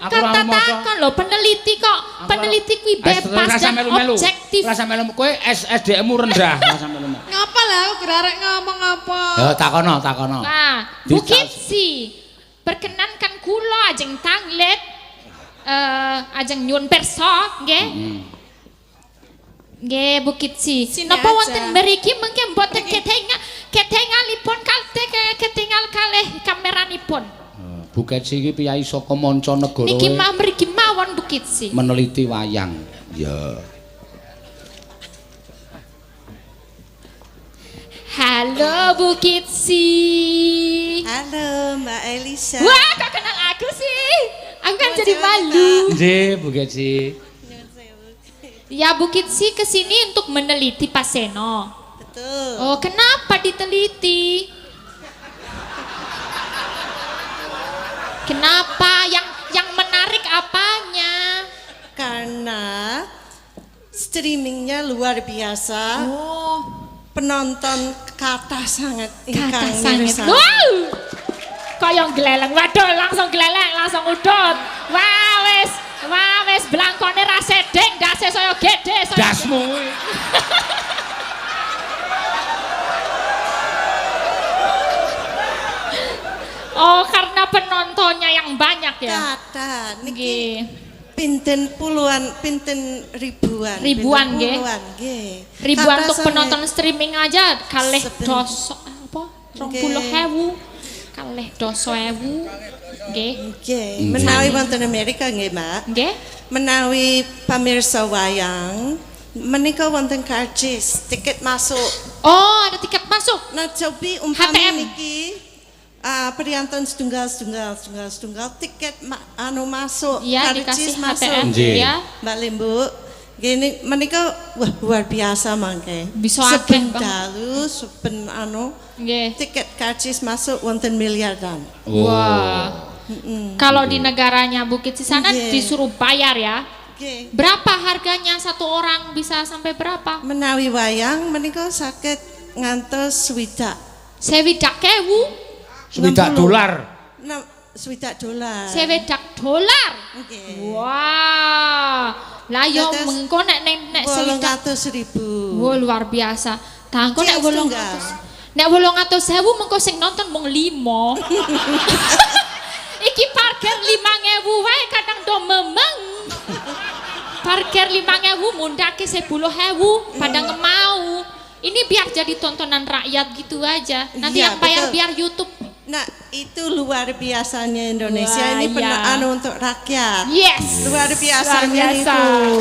Aku Kata ora maca. takon lho peneliti kok. Peneliti kuwi bebas dan objektif. Rasa melu kowe SDM-mu rendah, rasa melu. Ngapa lah aku gerarek ngomong apa? Ya takono. Nah, Bukit si. Perkenankan kula ajeng tanglet ajeng nyuwun pirsa nggih. Nggih Bukit si. Sini Napa aja. wonten mriki mengke mboten ketingalipun ketingal kalih kameranipun. Buketsi iki piyai saka manca negara. Niki mah mriki mawon Bukit si. Meneliti wayang. Ya. Halo Bukit si. Halo Mbak Elisa. Wah, kok kenal aku sih? Aku kan jadi malu. Nggih, Buketsi. Ya Bukit si kesini untuk meneliti Pak Seno. Betul. Oh, kenapa diteliti? Kenapa? Yang menarik apanya? Karena streamingnya luar biasa. Oh, Penonton kata sangat kata ingkang sangat. mirsani. Wow! Kayak geleleng. Waduh, langsung geleleng, langsung udut. Wah wis blangkone ra sedeng, dase saya gede. Dasmu. Oh, karena penontonnya yang banyak ya. Kata niki Nggih. pinten puluhan, pinten ribuan. Ribuan, pinten nggih. puluhan, nggih. Ribuan Kata untuk sangat- penonton streaming aja kalih Seben- doso apa? 20.000. Kalih doso ewu. Nggih. Nggih, menawi wonten Amerika nggih, Mbak. Nggih. Menawi pamirsa wayang menika wonten karcis tiket masuk. Oh, ada tiket masuk. Nah, cobi umpami HTM. niki priantun setunggal tiket masuk Iya, karcis dikasih masuk. HTM Nggih. ya. Mbak Limbu, gini menika wah luar biasa mangke. Bisa akeh, Seben Bang. dalu, seben Nggih. tiket karcis masuk wonten miliaran. Wah. Kalau di negaranya Bukit Sisana Nggih. disuruh bayar ya. Nggih. Berapa harganya satu orang bisa sampai berapa? Menawi wayang menika saged ngantos swidak. $60.000. $60. Swidak dolar. $60. Nggih. Wah. Lah yo Tetes mengko nek 800.000. Wah luar biasa. Tangko nek Cek setunggal. 800. Nek 800.000 mengko sing nonton mung 5. Iki parkir 5.000 wae kadang do memeng. Parkir 5.000 mundake 10.000 pada ngemau. Ini biar jadi tontonan rakyat gitu aja. Nanti Iya, yang bayar betul. biar YouTube. Nah, itu luar biasanya Indonesia. Wah, Ini iya. untuk rakyat. Yes. Luar biasanya Luar biasa. itu.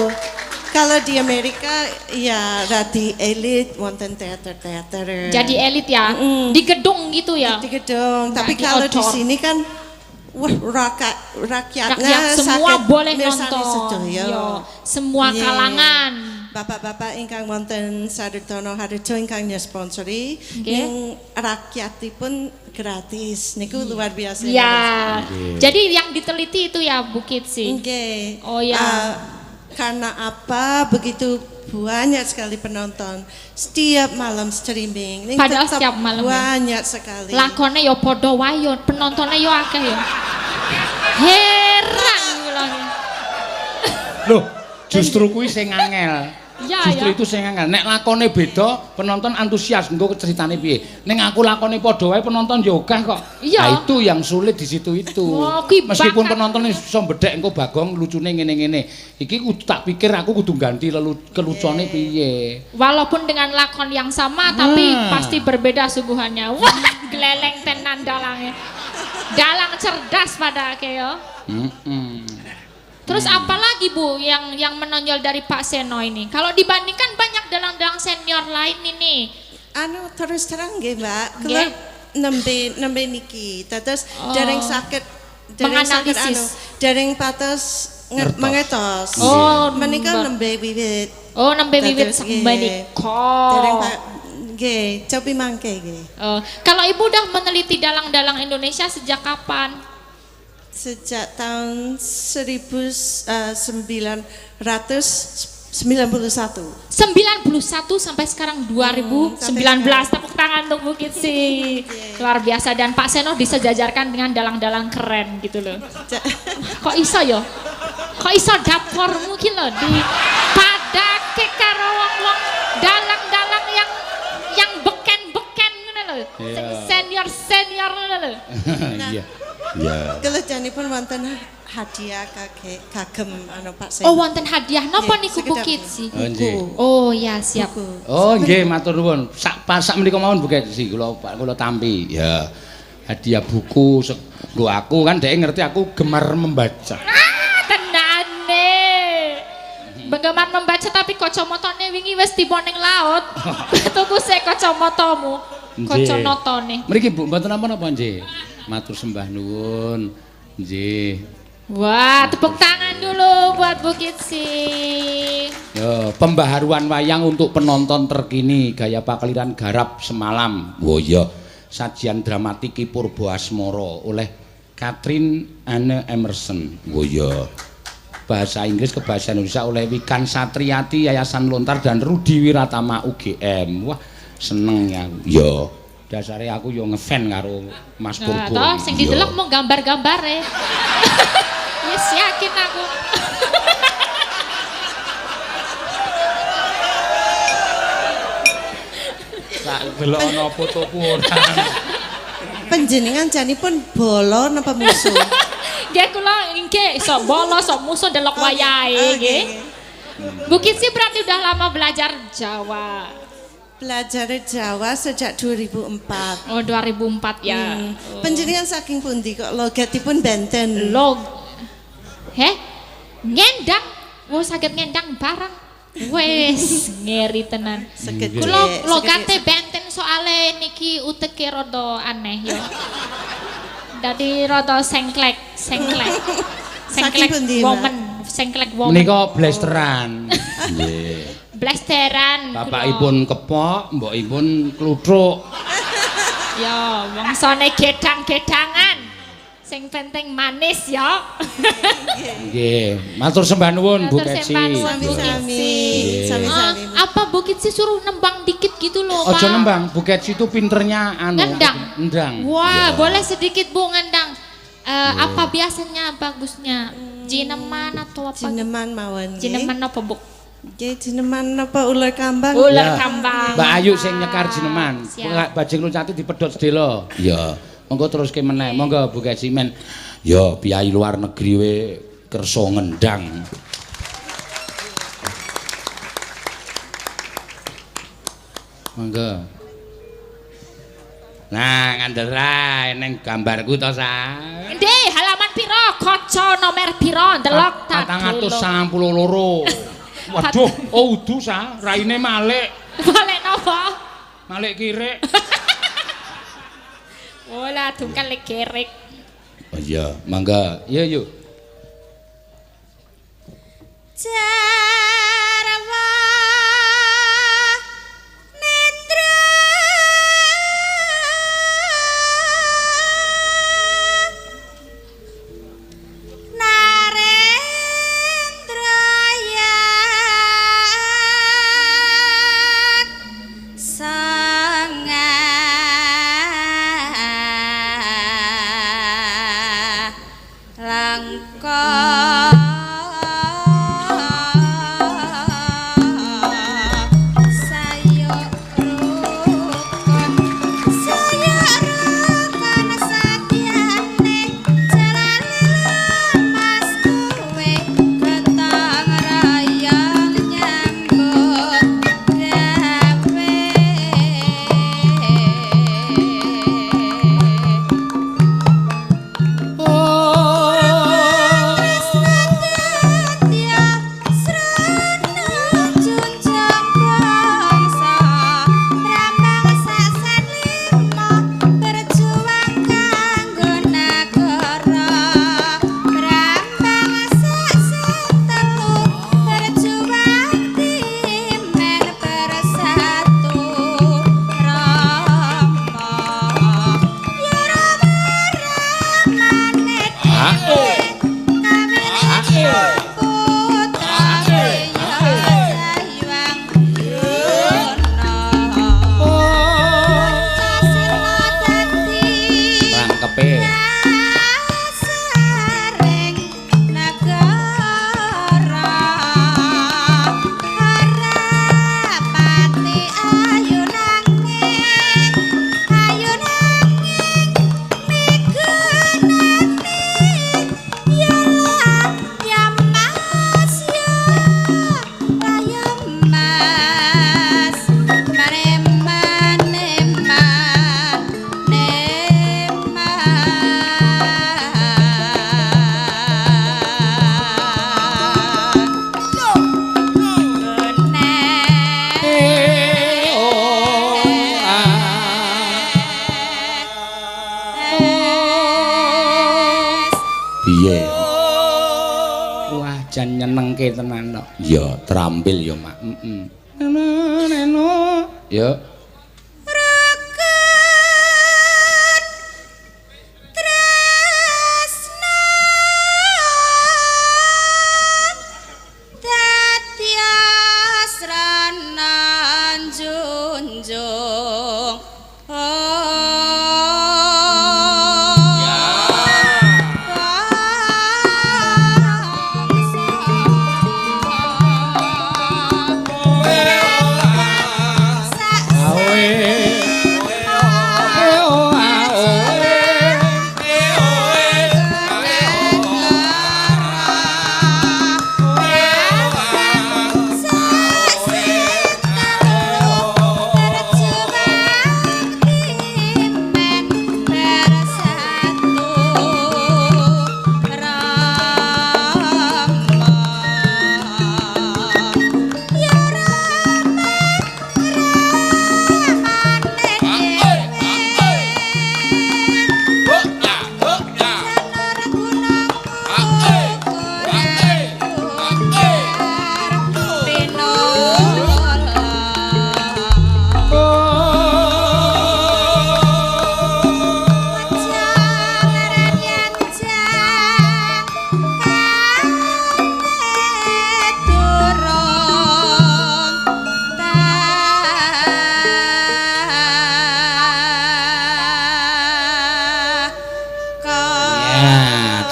Kalau di Amerika ya radi elit wonten teater-teater. Jadi elit ya. Di gedung gitu ya. di gedung. Nggak Tapi kalau di outdoor. sini kan wah rakyatnya Rakyat semua saged boleh mirsani nonton. sedaya. Yo, semua Iya. kalangan. Bapak-bapak ingkang wonten Sadertono Harjo ingkang nyesponsori ning rakyatipun gratis niku luar biasa. Ya. Jadi yang diteliti itu ya Bukit sih. Nggih. Oh ya. Karena apa begitu banyak sekali penonton setiap malam streaming. Ini Padahal tetap setiap malam ya. banyak sekali. Lakone yo padha wae yo, penontonnya yo akeh yo. Heran kula. Loh, justru kuwi sing angel. Ya, Justru ya. itu sing angel. Nek lakone beda, penonton antusias engko ceritane piye. Ning aku lakone padha wae penonton yo akeh kok. Iya. Nah, itu yang sulit di situ itu. Oh, kuwi Meskipun bakat. penonton iso bedhek engko Bagong lucune ngene-ngene. Iki kudu tak pikir aku kudu ganti kelucuane piye. Walaupun dengan lakon yang sama tapi pasti berbeda suguhannya. Wah, gleleng tenan dalangnya. Dalang cerdas pada ake yo. Terus apa lagi Bu yang menonjol dari Pak Seno ini? Kalau dibandingkan banyak dalang-dalang senior lain ini. Anu terus terang nggih Mbak, Nggih. kula nembe niki. Terus dereng saged Menganalisis. dereng patos Ngertos. mengetos. Oh, menika Mbak. nembe wiwit. Oh, nembe wiwit Terus, sakmenika. Dereng Pak nggih, cobi mangke nggih. Kalau Ibu udah meneliti dalang-dalang Indonesia sejak kapan? Sejak tahun 1991. 91 sampai sekarang 2019. Tepuk tangan untuk Bukit sih. Luar biasa dan Pak Seno disejajarkan dengan dalang-dalang keren gitu loh. Kok iso yo? Kok iso dapurmu ki lho di padake karo wong-wong dalang-dalang yang beken-beken ngono lho. Sing senior-senior ngono lho. Iya. Iya. Kelejanipun wonten hadiah kagem anu Pak Sen. Oh, wonten hadiah napa Nggih, niku sekedap Bukit niku. sih? Oh, nggih. Oh ya siap. Buku. Oh nggih, matur nuwun. Sak menika mawon Bukit sih kula tampi. Ya. Hadiah buku nggo aku kan dhek ngerti aku gemar membaca. Tenane. Penggemar membaca tapi kacamatane wingi wis tiba ning laut. Tuku sik kacamatamu. Kacanatane. Mriki Bu, mboten napa-napa nggih. Matur sembah nuwun. Nggih. Wah, tepuk tangan dulu buat Bukit sih. Yo, pembaharuan wayang untuk penonton terkini gaya pakliran garap semalam. Oh iya, sajian dramatiki Purba Asmara oleh Catherine Anne Emerson. Oh iya. Bahasa Inggris ke bahasa Indonesia oleh Wikan Satriati Yayasan Lontar dan Rudi Wiratama UGM. Wah, seneng ya. Yo. Dasare aku yo ngefan karo Mas Purba. Toh sing didelok mau gambar-gambare. Yes, yakin aku. Sak delok ana fotoku ora. Panjenengan janipun bolo napa musuh? Nggih kula nggih sok bolo sok musuh delok wayahe nggih. Bukit sih berarti udah lama belajar Jawa. Belajar Jawa sejak 2004. Oh 2004 ya. Panjenengan saking pundi kok logatipun benten? Ngendang. Wah saged ngendang barang. Wes ngeri tenan. Segede. Kula logate benten soale niki uteke rada aneh yo. Dadi rada sengklek. Saking pundi, Mbak? Woman, sengklek woman. Menika blasteran. Nggih. Blasteran. Bapakipun kepok, mbokipun kluthuk. Ya, wangsane gedang-gedangan. Sing penting manis ya. Nggih, matur sembah nuwun Bu Matur Keci. sembah nuwun, Bu Sami-sami. Nggih. Sami-sami. Apa Bukit sih suruh nembang dikit gitu loh, Pak? Aja nembang, Bu Keci itu pinternya anu. Ngendang. Nendang. Wah, boleh sedikit Bu ngendang. Apa biasanya bagusnya? Jineman atau apa? Jineman mawon. Jineman apa Bu? Nggih, jineman napa ular kambang? Ular Ya. kambang. Mbak Ayu sing nyekar jineman. Siap. Bajing lucati dipedhot sedela. Iya. Monggo teruske meneh. Monggo Bu Keci men. Ya, piyai luar negeri we kersa ngendang. Monggo. Nah, ngandel rae ning gambarku to, Sa. Ndih, halaman piro? Kaca nomor piro? Ndelok tak dulu. 492. Waduh, oh udu Sa, raine Malik. Balik napa? Malik kirik. Olah dungkal lek gerek. Oh iya, mangga. Iya, yuk. Jarwa jan nyenengke tenan kok. Ya, terampil ya, Mak. Neno. Ya.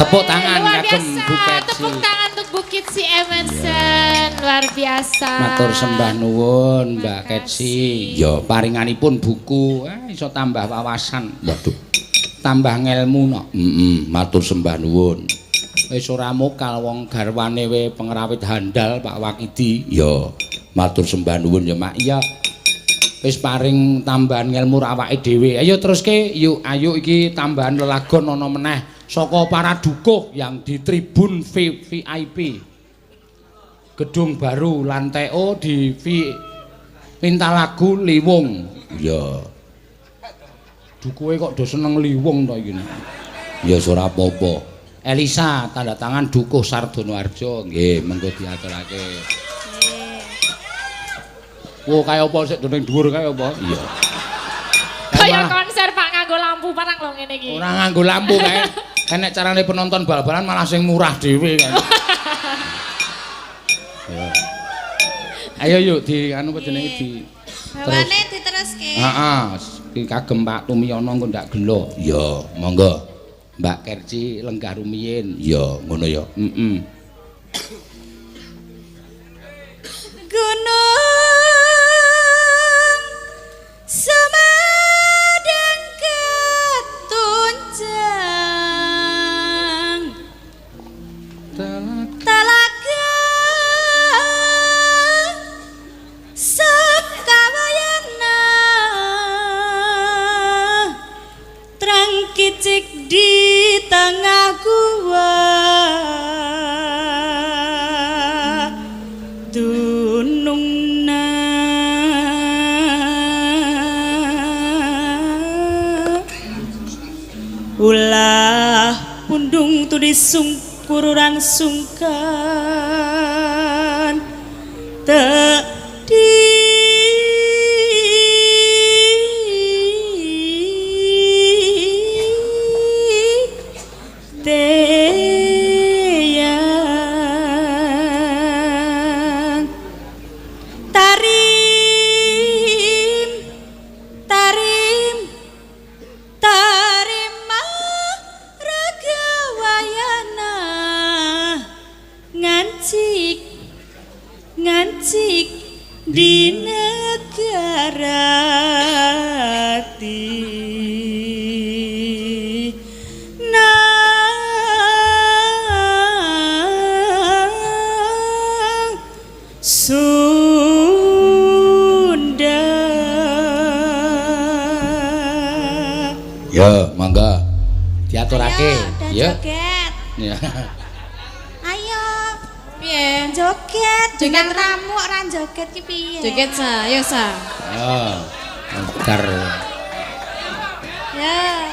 Tepuk tangan kagem Bukit. Tepuk tangan untuk Bukit si Emerson. Luar biasa. Matur sembah nuwun Mbak Ketsi. Ya paringanipun buku, iso tambah wawasan. Waduh. Tambah ngelmu no. Matur sembah nuwun. Wis ora mokal wong garwane we pengrawit handal Pak Wakidi. Ya matur sembah nuwun ya Mak. Iya. Wis paring tambahan ngelmu awake dhewe. Ayo teruske yuk, ayo iki tambahan lelagon ana meneh saka para dukuh yang di tribun VIP. Gedung Baru lantai O di Pinta Lagu Liwung. Ya. Dukuhe kok do seneng liwung to iki. Ya ora apa-apa. Elisa tanda tangan dukuh Sardono Harjo. Nggih, mengko diaturake. Wo kaya apa sik ning dhuwur kaya apa? Iya. Kaya konser Pak nganggo lampu barang lho ngene iki. Ora nganggo lampu kae. Enek carane penonton bal-balan malah sing murah dhewe kan. Ya. Ayo yuk di anu apa jenenge di bawane diteruske. Heeh, iki kagem Pak Tumiyono engko ndak gelo. Ya, monggo. Mbak Kerci lenggah rumiyin. Ya, ngono ya. Gunung Semadang ketunjang Talaga Sekawayana Terang kicik di tengah gua Dunungna ulah pundung tudis sungkururan sungkan tedi teyang tarim ragawayana ngancik di negara Sunda. Ya, mangga. Diaturake. Ya. Joget. Ya. Ayo. Piye? Joget dengan Joget. tamu ora joget ki piye? Joget sa, ya sa. Ya. Bentar. Ya.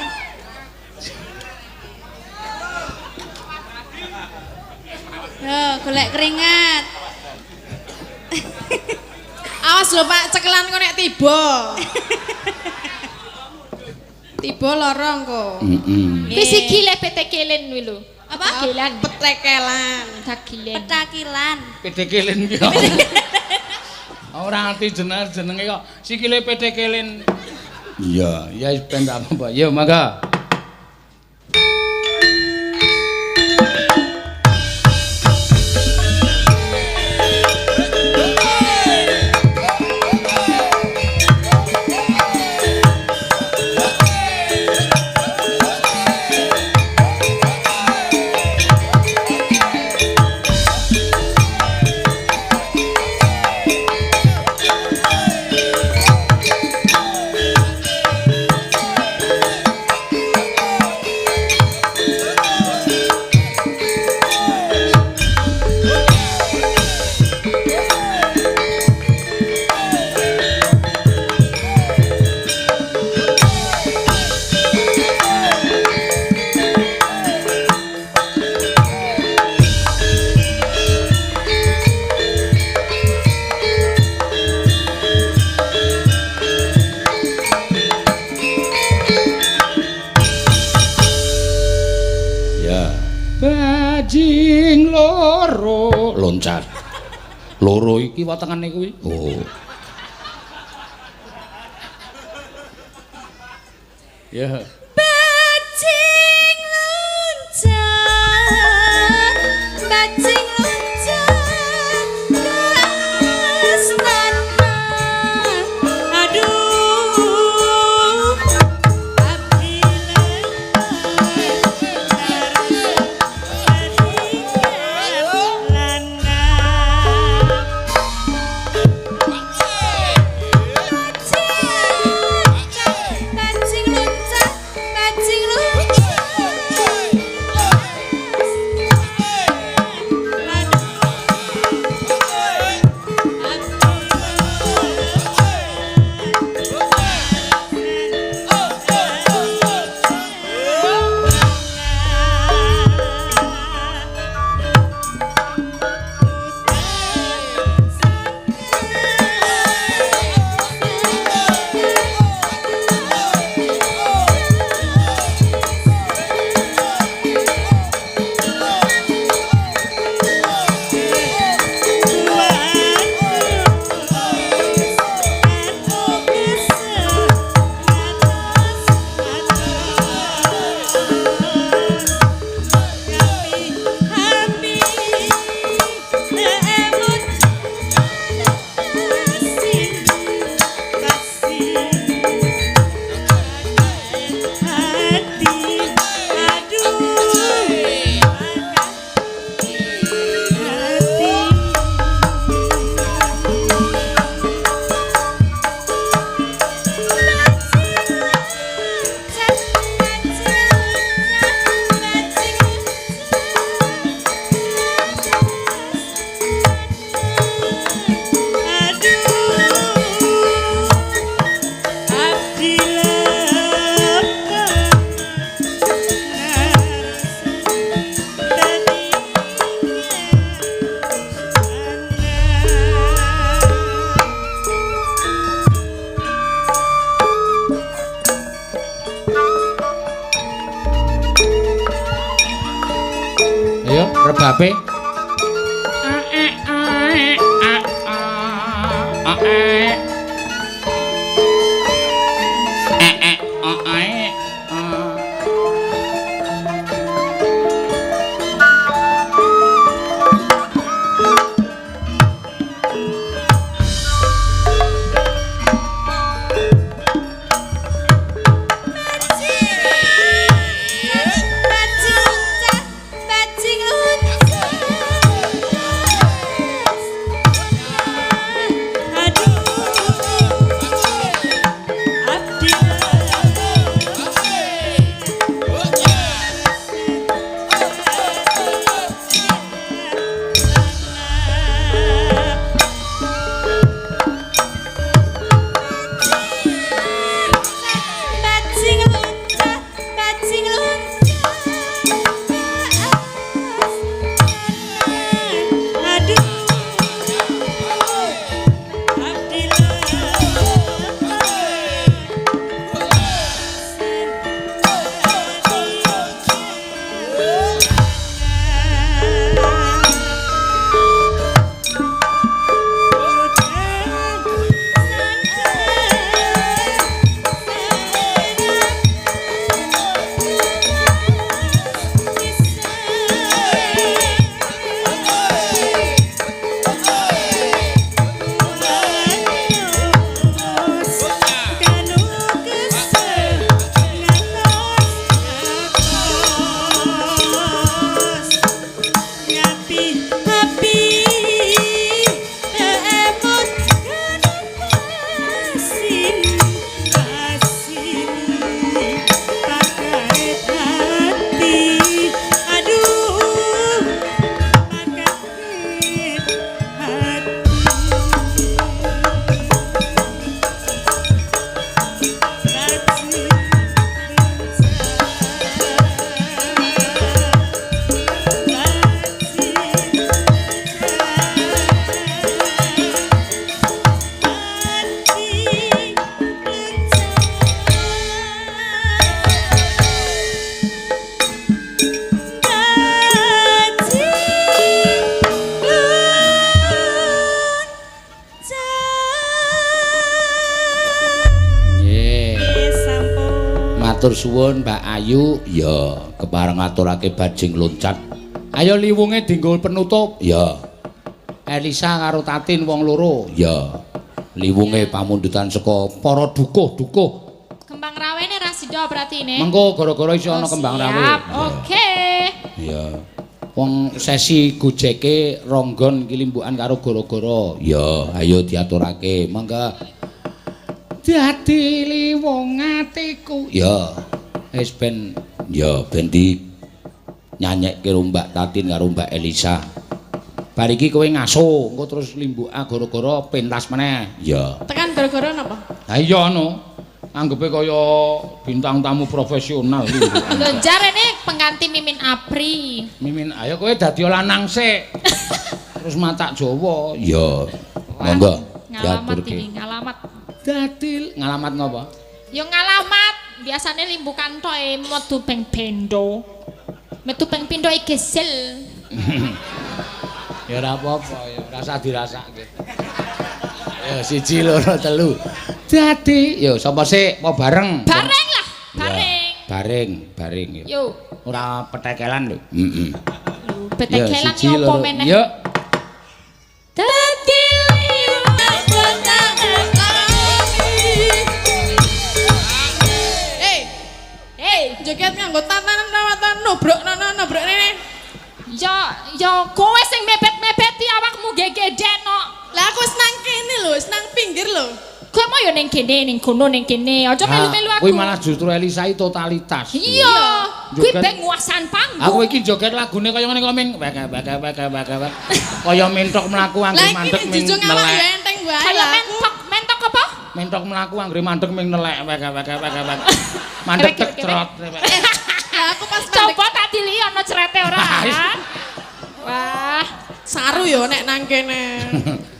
golek keringat. Awas lho Pak, cekelan kok nek tiba. Tiba lorong kok. Kuwi sikile petekelen kuwi lho. Apa? Dagelan. Petekelan. Dagilen. Petakilan. Pedekelen ki. Ora ngerti jenenge kok sikile pedekelen. Iya, ya wis ben tak apa. Ya mangga. Bajing loro loncat. Loro iki watengane kuwi. Oh. Ya. Bajing loncat, bajing loncat kastana. Aduh, rebabe. Matur suwun Mbak Ayu, ya kepareng ngaturake bajing loncat. Ayo liwunge dienggo penutup, ya. Elisa karo Tatin wong loro, ya. Liwunge pamundutan saka para dukuh-dukuh. Kembang rawene ra sida berarti ne. Mengko gara-gara iso ana kembang rawe. Siap, oke. Ya. Wong sesi gojeke ronggon iki limbukan karo gara-gara. Ya, ayo diaturake. Mangga dadi liwung atiku. Ya. Wis ben di nyanyekke Mbak Tatin karo Mbak Elisa. Bar iki kowe ngaso, engko terus limbuk gara-gara pentas meneh. Ya. Tekan gara-gara napa? Ha iya anu. Anggepe kaya bintang tamu profesional iki. Lho jarene pengganti Mimin Apri. Mimin, ayo kowe dadi lanang sik. Terus matak Jawa. Ya. Monggo. Ngalamat iki, ngalamat. Dadi ngalamat ngapa? Ya ngalamat, biasane limbukan tok metu ping pendo. Metu ping pindho iki gesel. Ya ora apa-apa, ya rasa dirasake. Ya siji loro telu. Dadi, yo sapa sik apa bareng? Bareng lah, Ya, bareng. Yo. Ora petekelan lho. Heeh. Petekelan yo apa meneh? Yo. Dadi Joget nganggo tatanan rawatan nobrok rene. Ya kowe sing mepet-mepeti awakmu gegedeno. Lah aku wis nang kene lho, wis nang pinggir lho. Kowe mau yo ning kene, ning kono, ning kene. Aja melu-melu aku. Kuwi malah justru Elisa totalitas. Iya. Kuwi Joget. ben nguasan panggung. Aku iki joget lagune kaya ngene komeng. Kaya mentok mlaku anggere mandeg ming Lah iki jujung awak ya nelek. enteng wae. Kaya mentok apa? Mentok mlaku anggere mandeg ming nelek. Mandeg tek cerot. Lah aku pas Coba tak dili ana cerete ora? Wah, saru yo nek nang kene.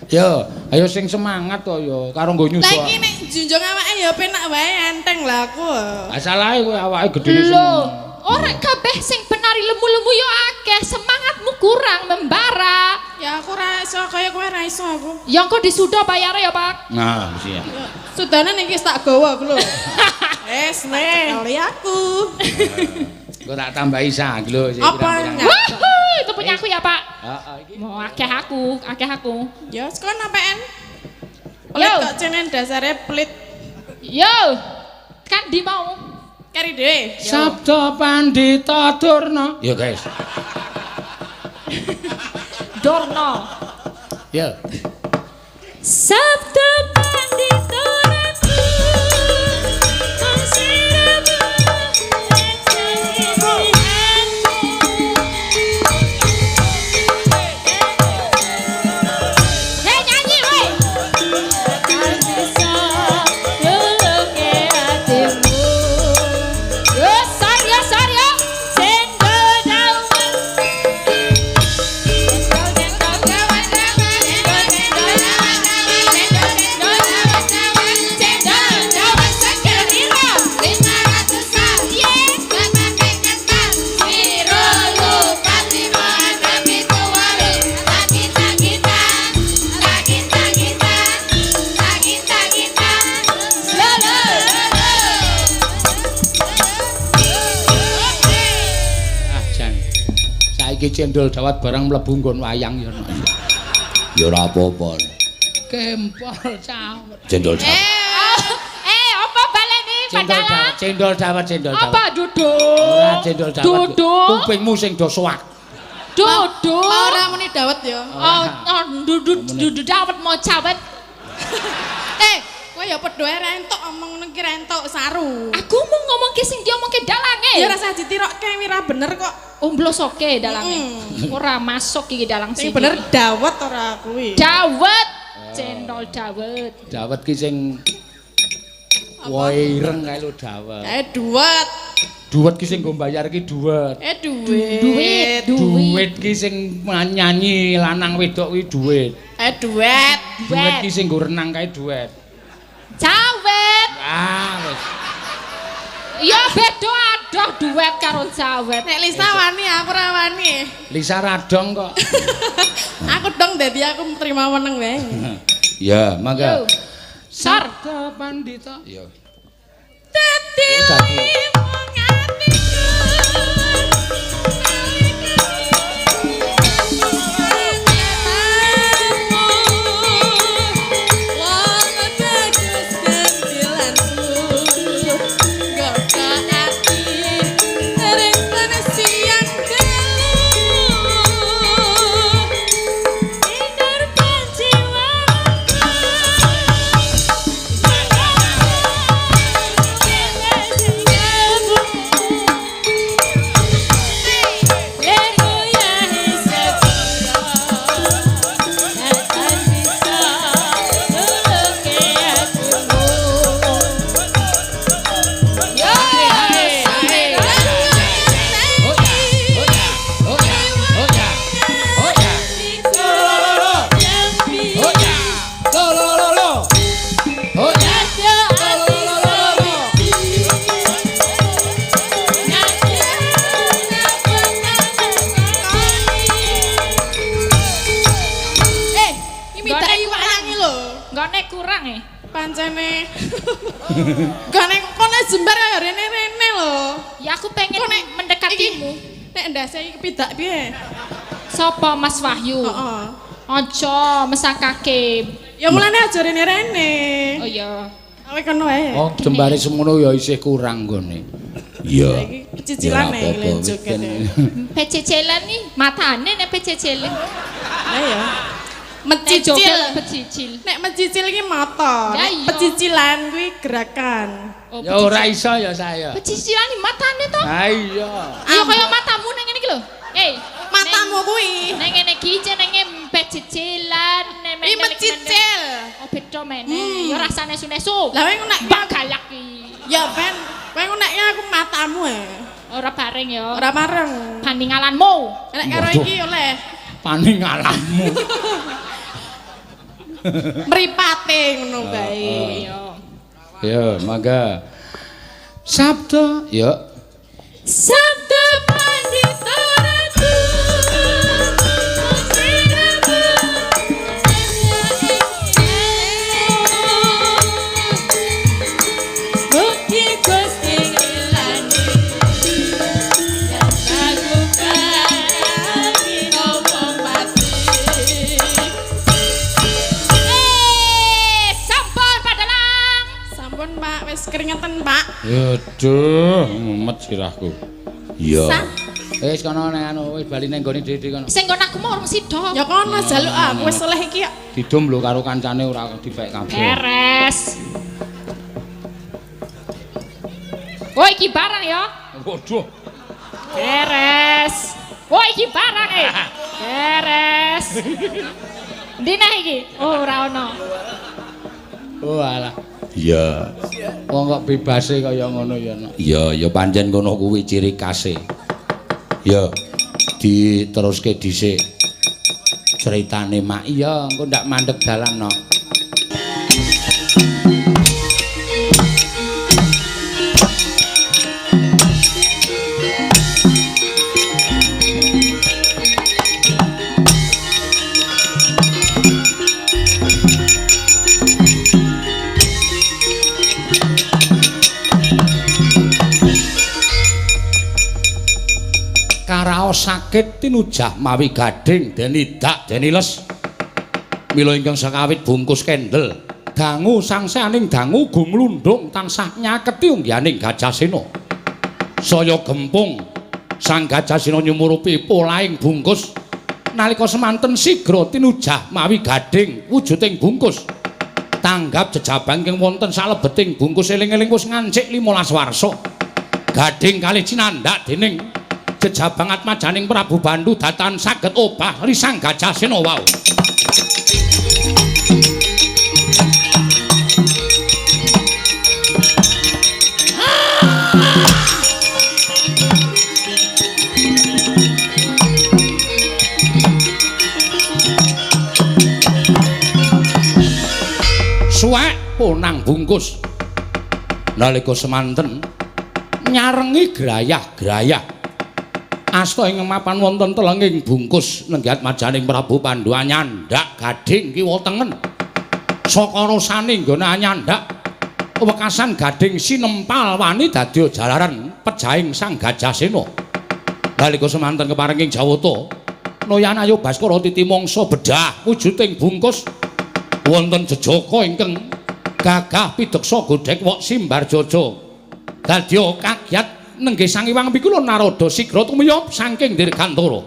Yo, ayo sing semangat to yo karo nggo nyusul. Lah iki nek junjung awake ya penak wae enteng lah aku. Asalahe kowe awake gedhe lho, ora kabeh sing penari lemu-lemu yo akeh, semangatmu kurang membara. Ya aku ra iso kaya kowe ra iso aku. Ya engko disuda bayare ya, Pak. Nah, siap. Sudane niki tak gawa aku lho. Kali aku. Kok tak tambahi sak lho sing Apa pirang-pirang. Wuh, itu punya aku ya, Pak. Heeh, iki. Mau akeh aku. Ya sekon apaan? Pelit Yo. kok cenen dasare pelit. Yo, kan di mau. Kari dhewe. Sabda Pandita Durna. Yo guys. Dorno. Yo. Sabda Pandita Ratu Asiramu Hei nyanyi woi. Yo, sorry ya. Sendol daun. Ah jan. Saiki cendol dawet barang mlebu nggon wayang ya. Ya ora apa-apa. Kempol cawet. Cendol dawet. Apa baleni padahal? Cendol dawet. Apa duduk? Ora cendol dawet. Duduk. Kupingmu sing do suwak. Duduk. Ora muni dawet ya. Duduk dawet mau cawet. Kowe ya padha ae rentok omong ngono ki rentok saru. Aku mau ngomong ke sing diomongke dalange. Ya rasa ditirokke wira bener kok. Omblosoke dalange. Ora masuk iki dalang Sing sini. bener dawet ora kuwi. Dawet. Cendol dawet. Dawet ki sing waireng kae lho dawet. Duet. Duet ki sing nggo mbayar ki duet. Duit. Duit ki sing nyanyi lanang wedok kuwi duit. Duet. Duet ki sing nggo renang kae duet. Cawet. Ah, wis. Ya beda adoh duet karo cawet. Nek Lisa wani aku ora wani. Lisa radong kok. Aku dong dadi aku terima meneng wae. Ya, mangga. Sar. Sabda Pandita. Ya. Dadi Gane kok nek jembar kaya rene-rene lho. Ya aku pengen Kok nek mendekatimu. Nek ndase iki kepidak piye? Sopo Mas Wahyu? Heeh. Aja mesakake. Ya mulane aja rene-rene. Oh iya. Kowe kono wae. Oh, jembare semono ya isih kurang gone. Iya. Iki cicilane Ya, iki apa-apa, lenjuk wis kene. Pececelan nih matane nek pececelan. Lah ya. Mencicil. Mencicil. Pecicil. Nek mencicil iki motor. Ya Nek iya. pecicilan kuwi gerakan. Oh, Ya ora iso ya saya. pecicilan nih matane to. Ha iya. Iya kaya matamu nang ngene iki lho. Matamu kuwi. Nang ngene iki jenenge pecicilan. Iki mencicil. Oh beda meneh. Ya rasane sunesu. Lah kowe nek Mbak galak iki. ya ben kowe nek aku matamu Ora bareng ya. ora mareng. Bandingalanmu. Nek karo Waduh. iki oleh Paning alammu. mripate ngono bae. Iya. Ya, mangga. Sabda, ya. Sabda Pandita Ratu Mugi Gusti ngelani dan kagungan nopo pati Sampun padalang. Sampun Pak, wis keringetan Pak. Aduh, mumet sirahku. Iya. Sah. Wis kono nek anu wis bali nang gone dhewe kono. Sing nggon aku mau urung sida. Ya kono jaluk aku wis oleh iki ya. Didum lho karo kancane ora dipek kabeh. Beres. Oh iki barang ya. Waduh. Beres. Oh iki barang Beres. Dina iki. Oh ora ono. Oh alah. Iya. Wong kok bebase kaya ngono ya. Iya, ya pancen ngono kuwi ciri khase. Ya. Diteruske dhisik. Ceritane mak iya, engko ndak mandeg dalan no. Karaos sakit tinujah mawi gading deni dak deni les. Mila ingkang sakawit bungkus kendel. Dangu sangsaning dangu gumlundung tansah nyaketi unggianing Gajasena. Saya gempung Sang Gajasena nyumurupi polaing bungkus. Nalika semanten sigra tinujah mawi gading wujuding bungkus. Tanggap jejabang ing wonten salebeting bungkus eling-eling wis ngancik 15 warsa. Gading kalih cinandak dening jejabang atmajaning Prabu Bandu datan saged obah risang Gajasena wau. Suwek punang bungkus. Nalika semanten nyarengi grayah-grayah. Asta ing mapan wonten telenging bungkus nenggiat majaning Prabu Pandhu anyandak gading kiwa tengen. Saka rasane nggone anyandak wekasan gading sinempal wani dadi jalaran pejahing Sang Gajasena. Nalika semanten keparenging jawata Noyan Ayu Baskara titi mangsa bedah wujuding bungkus wonten jejaka ingkang gagah pideksa godhek wok simbar jaja. Dadya kagiat nenggih Sang Hyang Pikula Narada sigra tumiyap saking Dirgantara.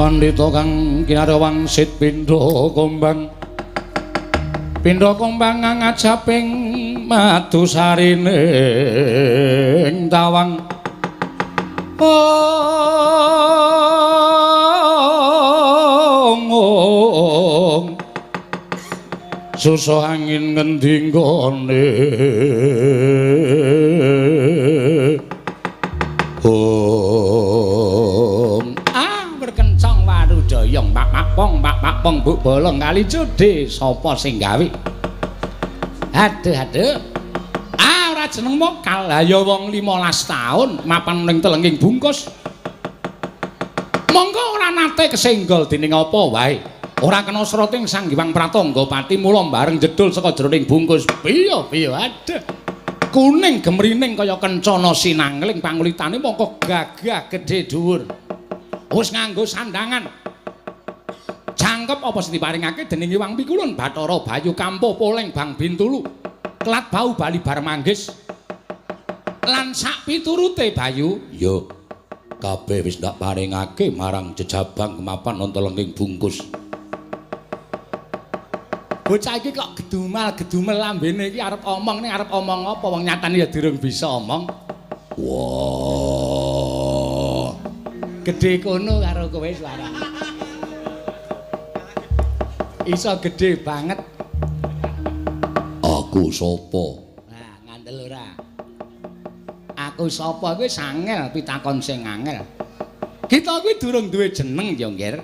Pandita kang kinarya wangsit pindha kombang ngajaping madu sarining tawang ong susah angin ngendi nggone berkencang warudaya mak pong bu bolong kali jodhe sapa sing gawe aduh ora jeneng mokal ha ya wong 15 taun mapan ning telenging bungkus monggo ora nate kesenggol dening apa wae ora kena srating Sang Hyang Pratangga Pati mula bareng jedul saka jroning bungkus piye aduh kuning gemrining kaya kencana sinangling pangulitane mongko gagah gedhe dhuwur wis nganggo sandangan jangkep apa sing diparingake dening Hyang Pikulun Bathara Bayu Kampo Poleng Bang Bintulu Kelat Bau Bali Barmanggis lan sak piturute Bayu yo kabeh wis ndak paringake marang jejabang kemapan nang telenging bungkus bocah iki kok gedumel lambene iki arep omong ning arep omong apa wong nyatane ya durung bisa omong wah gedhe kono karo kowe suara iso gedhe banget aku sapa nah ngandel ora aku sapa kuwi sangel pitakon sing angel kita kuwi durung duwe jeneng ya nggir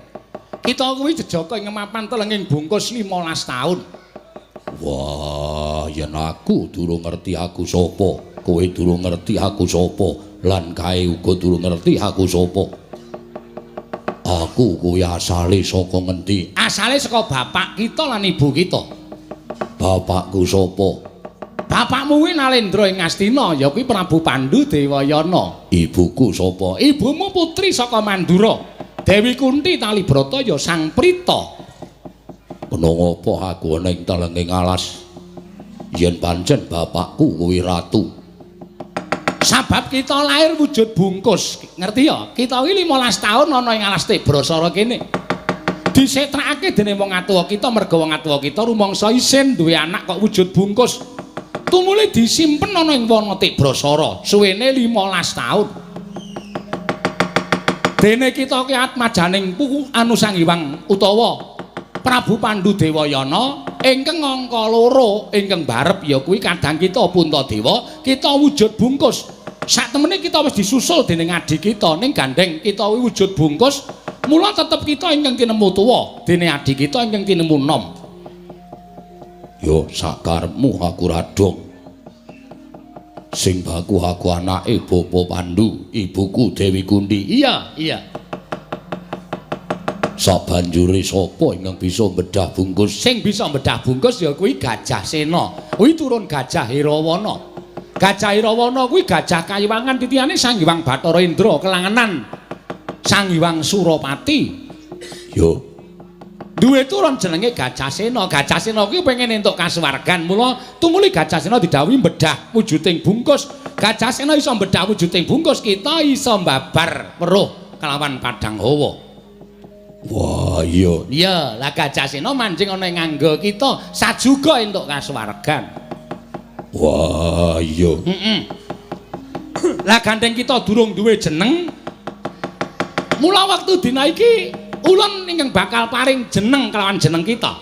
kita kuwi jejaka ing mapan telenging bungkus 15 taun wah yen aku durung ngerti aku sapa kowe durung ngerti aku sapa lan kae uga durung ngerti aku sapa aku kuwi asale saka ngendi asale saka bapak kita lan ibu kita bapakku sapa bapakmu kuwi Nalendra ing Ngastina ya kuwi Prabu Pandhu Dewayana ibuku sapa ibumu putri saka Mandura Dewi Kunti Talibrata ya Sang Prita menapa apa aku ning telenging alas yen pancen bapakku kuwi ratu sabab kita lahir wujud bungkus ngerti ya kita kuwi 15 taun ana ing alas Tebrasara kene disetrakake dening wong atuwa kita merga wong atuwa kita rumangsa isin duwe anak kok wujud bungkus tumule disimpen ana ing wana Tebrasara suwene 15 taun dene kita ki atmajaning anu Sang Hyang utawa Prabu Pandhu Dewayana ingkang angka 2 ingkang barep ya kuwi kadang kita Puntadewa kita wujud bungkus sak temene kita wis disusul dening adik kita ning gandeng kita wujud bungkus mula tetep kita ingkang tinemu tuwa dene adik kita ingkang tinemu nom yo sakarepmu aku radong sing baku aku anake Bapak Pandhu ibuku Dewi Kunti iya sabanjure sapa ingkang bisa mbedah bungkus sing bisa mbedah bungkus ya kuwi Gajah Sena kuwi turun Gajah Irawana kuwi gajah kayiwangan titiyane Sang Hyang Bathara Indra kelangenan Sang Hyang Surapati yo duwe turun jenenge Gajah Sena kuwi pengen entuk kasuwargan mula tumuli Gajah Sena didhawuhi mbedah wujuding bungkus Gajah Sena iso mbedah wujuding bungkus kita iso mbabar weruh kelawan Padang Hawa wah iya lah Gajah Sena mancing ana ing nganggo kita sajuga entuk kasuwargan wah iya lah gandeng kita durung duwe jeneng mula waktu dina iki ulun ingkang bakal paring jeneng kelawan jeneng kita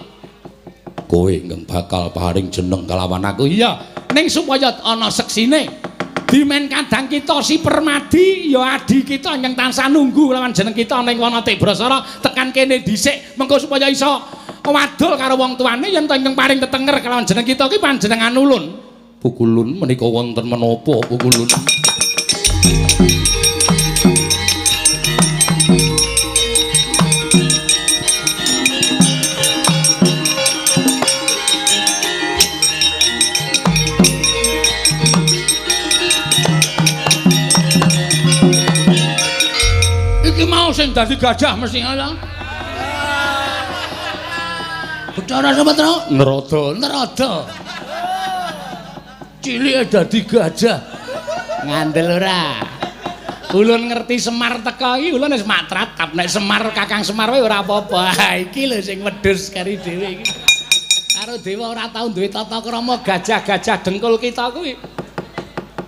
kowe ingkang bakal paring jeneng kelawan aku iya ning supaya ana seksine dimen kadang kita si Permadi ya adi kita ingkang tansah nunggu kelawan jeneng kita ning wana Tebrasara tekan kene dhisik mengko supaya iso wadul karo wong tuane yen ingkang paring tetenger kelawan jeneng kita ki panjenengan ulun Pukulun menika wonten menapa Pukulun iki mau sing dadi gajah mesti ngono Bathara Samatra Narada cilik dadi gajah ngandel ora Ulun ngerti Semar teka iki ulun wis matratap nek Semar Kakang Semar wae ora apa-apa. Ha iki lho sing wedhus kari dhewe iki. Karo dewa ora tau duwe tata krama gajah-gajah dengkul kita kuwi.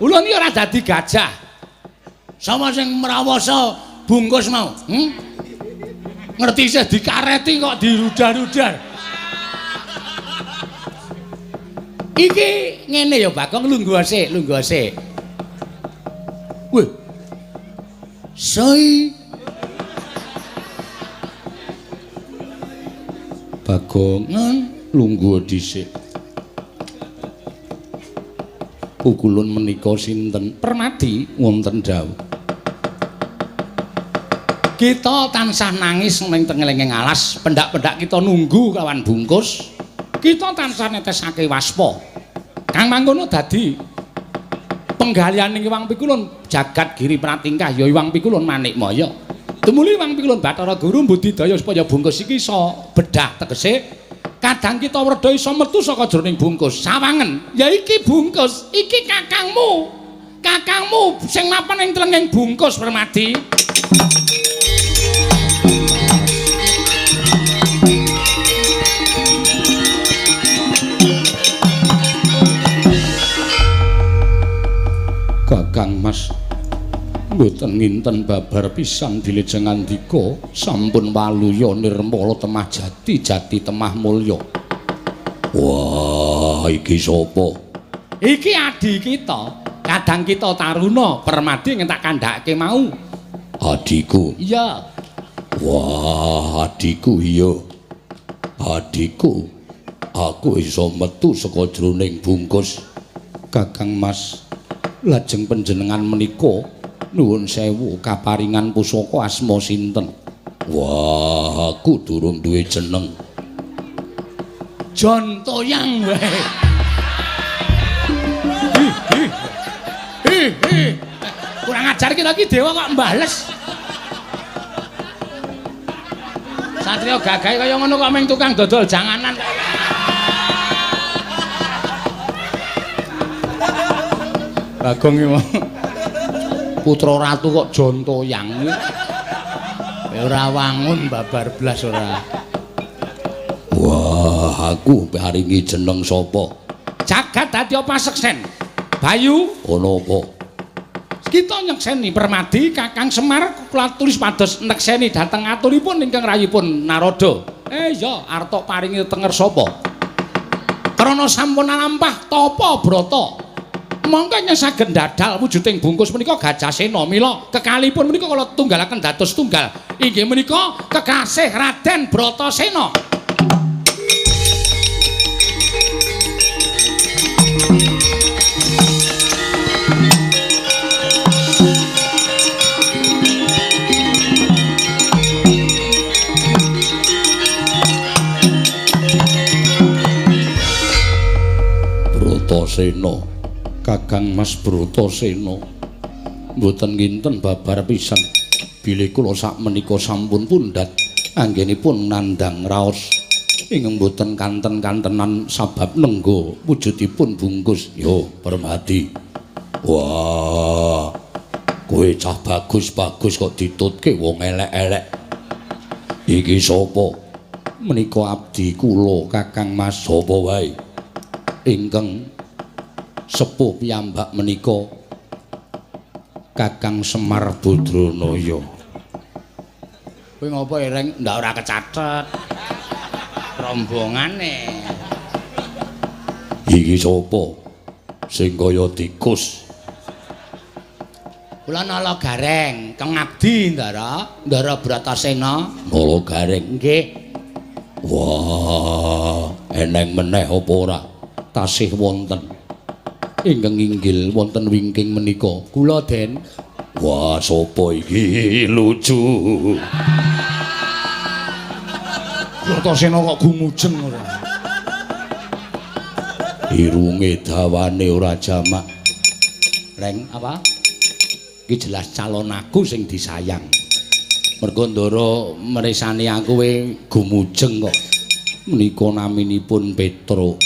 Ulun iki ora dadi gajah. Sama sing mrawasa bungkus mau. Ngerti sih dikareti kok dirudar-rudar. Iki ngene ya Bagong lungguh sik. Wih. Soi. Bagongan lungguh dhisik. Pukulun menika sinten? Permadi wonten dawuh. Kita tansah nangis ning tengelenging alas, pendak-pendak kita nunggu kawan bungkus. Kita tansah netesake waspa. Kang mangkono dadi penggalianing Iwang Pikulun jagat giri pratingkah ya Iwang Pikulun Manikmaya. Tumuli Iwang Pikulun Bathara Guru mbudidaya supaya bungkus iki iso bedah tegese kadang kita werda iso metu saka jroning bungkus. Sawangen, ya iki bungkus, iki kakangmu. Kakangmu sing mapan ing tlenging bungkus Permadi. Kakang Mas mboten nginten babar pisan bilih ngandika sampun waluya nirmala temah jati temah mulya. Wah, iki sapa? Iki adi kita. Kadang kita taruna Permadi ngene tak kandhake mau. Adiku. Iya. Wah, adiku iya. Adiku. Aku iso metu saka jroning bungkus. Kakang Mas lajeng panjenengan menika nuwun sewu kaparingan pusaka asma sinten? Wah, aku durung duwe jeneng. Jon Toyang wae. Kurang ajar kita iki dewa kok mbales. Satria gagahe kaya ngono kok meng tukang dodol janganan. Bagong iki putra ratu kok Jon Toyang iki. Ora wangun babar blas ora. Wah, aku paringi jeneng sapa? Jagat dadi paseksen. Bayu, ono apa? Kita nyekseni Permadi Kakang Semar kula tulis pados nekseni dhateng aturipun ingkang rayipun Narada. Iya, arta paringi tenger sapa? Krana sampun lampah tapa brata. Monggo nyesagen dadal wujuding bungkus menika Gajasena mila kekalipun menika kula tunggalaken dados tunggal inggih menika kekasih Raden Bratasena. Bratasena Kakang Mas Bratasena mboten nginten babar pisan bilih kula sakmenika sampun pundhat anggenipun nandhang raos ingkang mboten kanten-kantenan sabab nenggo wujudipun bungkus. Yo Permadi, wah kowe cah bagus-bagus kok ditutke wong elek-elek. Iki sapa? Menika abdi kula Kakang Mas. Sapa wae ingkang sepuh piyambak menika Kakang Semar Badranaya. Kowe ngopo Ereng ndak ora kecathet rombongane. Iki sapa sing kaya tikus? Kula Nala Gareng, Kang Abdi Ndara Bratasena. Nala Gareng nggih. Wah, eneng meneh apa ora? Tasih wonten ingkang inggil wonten wingking menika. Kula Den. Wah, sapa iki lucu. Bratasena kok gumujeng ora. Irunge dawane ora jamak. Reng apa? Iki jelas calon aku sing disayang. Mergo ndara meresani aku we gumujeng kok. Menika naminipun Petruk.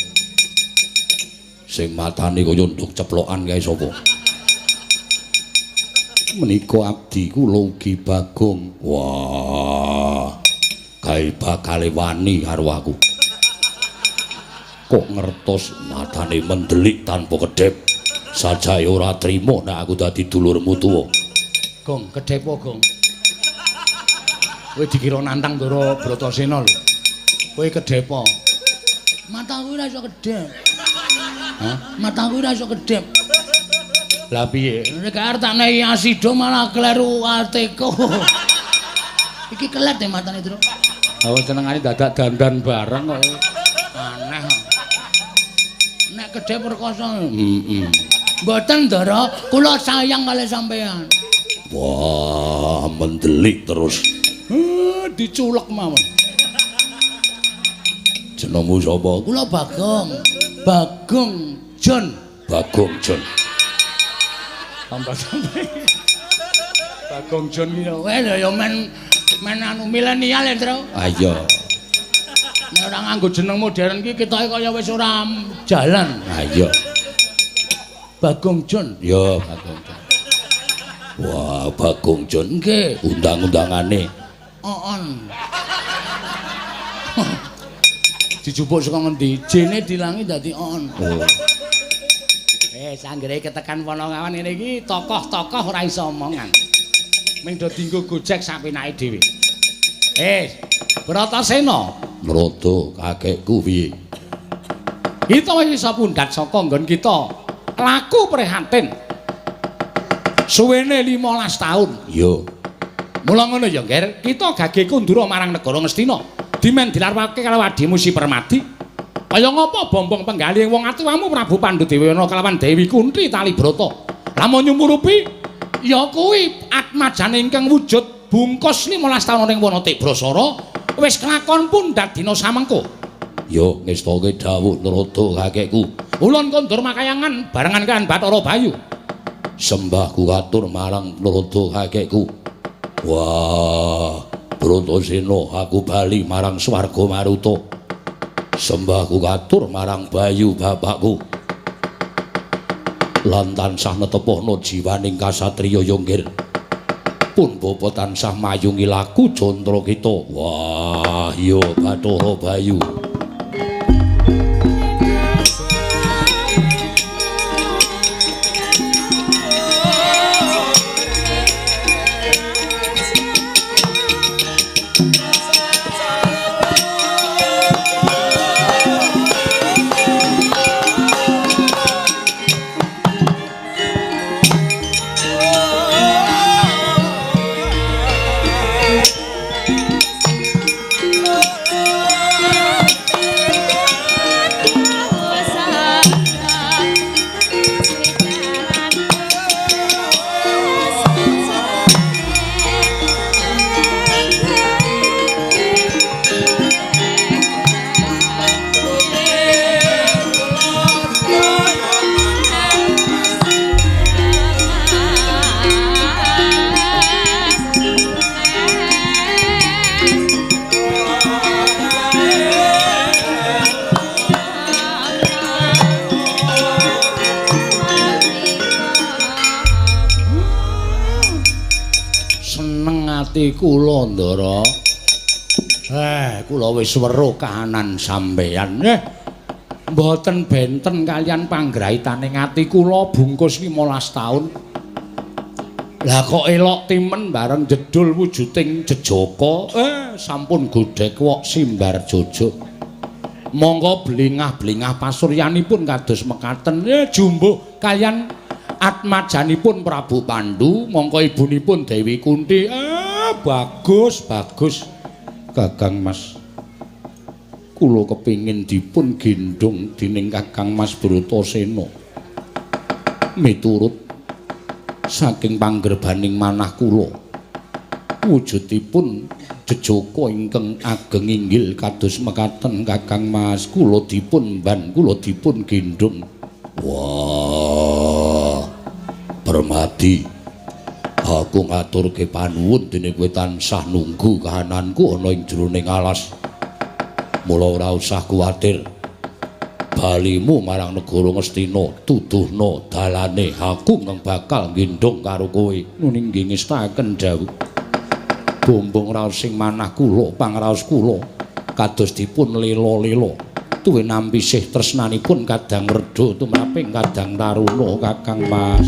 Sing matane kaya nduk ceplokan kae sapa? Menika abdi kula ugi Bagong. Wah. Gawe bakale wani karo aku. Kok ngertos matane mendelik tanpa kedhep. Sajae ora trima nek aku dadi dulurmu tuwa. Gong, kedhep apa, Gong? Kowe dikira nantang Ndara Bratasena lho. Kowe kedhep apa? Mataku ora iso kedhep. Hah? Mataku ora iso kedhep. Lah piye? Nek artane Asido malah kleru ateko. Iki kelet ya matane, Tru. Oh, senengane dadak dandan bareng kok. Aneh. Nek kedhep perkoso. Mboten, Ndara, kula sayang kalih sampean. Wah, mendelik terus. Diculek mawon. Jenengmu sapa? Kula Bagong. Bagong Jon. Bagong Jon. Tambah sampe. Bagong Jon iki ya men anu milenial ya, Tru. Ah iya. Nek ora nganggo jeneng modern iki ketoke kaya wis ora jalan. Ah iya. Bagong Jon. Ya, Bagong Jon. Wah, Bagong Jon nggih undang-undangane. On. Dijupuk saka ngendi? Jene dilangi dadi on. Oh. Sanggere ketekan Wonoawan ngene iki tokoh-tokoh ora iso omongan. Ming do dienggo gojek sapinake dhewe. Bratasena, Narada kakekku piye? Kita wis iso pundhat saka nggon kita. Laku prihatin. Suwene 15 taun. Yo. Mula ngono ya, Nger. Kita gage kundura marang negara Ngastina. Dimen dilarwake karo adimu Si Permadi. Kaya ngapa bombong penggalih wong atuwamu Prabu Pandhadewana kalawan Dewi Kunthi Talibrata. Lamun nyumurupi ya kuwi atmajane ingkang wujud bungkus 15 taun ning Wanatik Brasara wis kelakon pundhat dina samengko. Ya ngestake dawuh Narada kakekku. Ulun kondur makayangan barengan kan Bathara Bayu. Sembahku katur marang Narada kakekku. Wah, Bratasena aku bali marang swarga Maruta. Sembahku katur marang Bayu bapakku. Lan tansah netepana jiwaning kasatriya Yonggir. Pun bapa tansah mayungi laku Jandra kita. Wah, ya Bathara Bayu. Kula Ndara. Kula wis weruh kahanan sampeyan. Mboten benten kalian panggraitane ati kula bungkus 15 taun. Lah kok elok timen bareng jedul wujuding jejaka. Sampun godhek wok simbar jojo. Monggo blingah-blingah pasuryanipun kados mekaten. Jumbuh kalian atmajanipun Prabu Pandhu, mongko ibunipun Dewi Kunthi. Bagus, bagus. Kakang Mas. Kula kepingin dipun gendhong dening Kakang Mas Bratasena. Miturut saking panggerbaning manah kula. Wujudipun jejaka ingkang ageng inggil kados mekaten Kakang Mas. Kula dipun gendhong. Wah. Permadi. Aku ngaturke panuwun dene kowe tansah nunggu kahananku ana ing jroning alas. Mula ora usah kuwatir. balimu marang negara Ngastina tuduhna dalane aku kang bakal ngendhong karo kowe nuninggih ngestaken dawuh bombong raos sing manah kula pangraos kula kados dipun lela-lela tuwin nampi sih tresnanipun kadang reda tumraping kadang taruna Kakang Mas.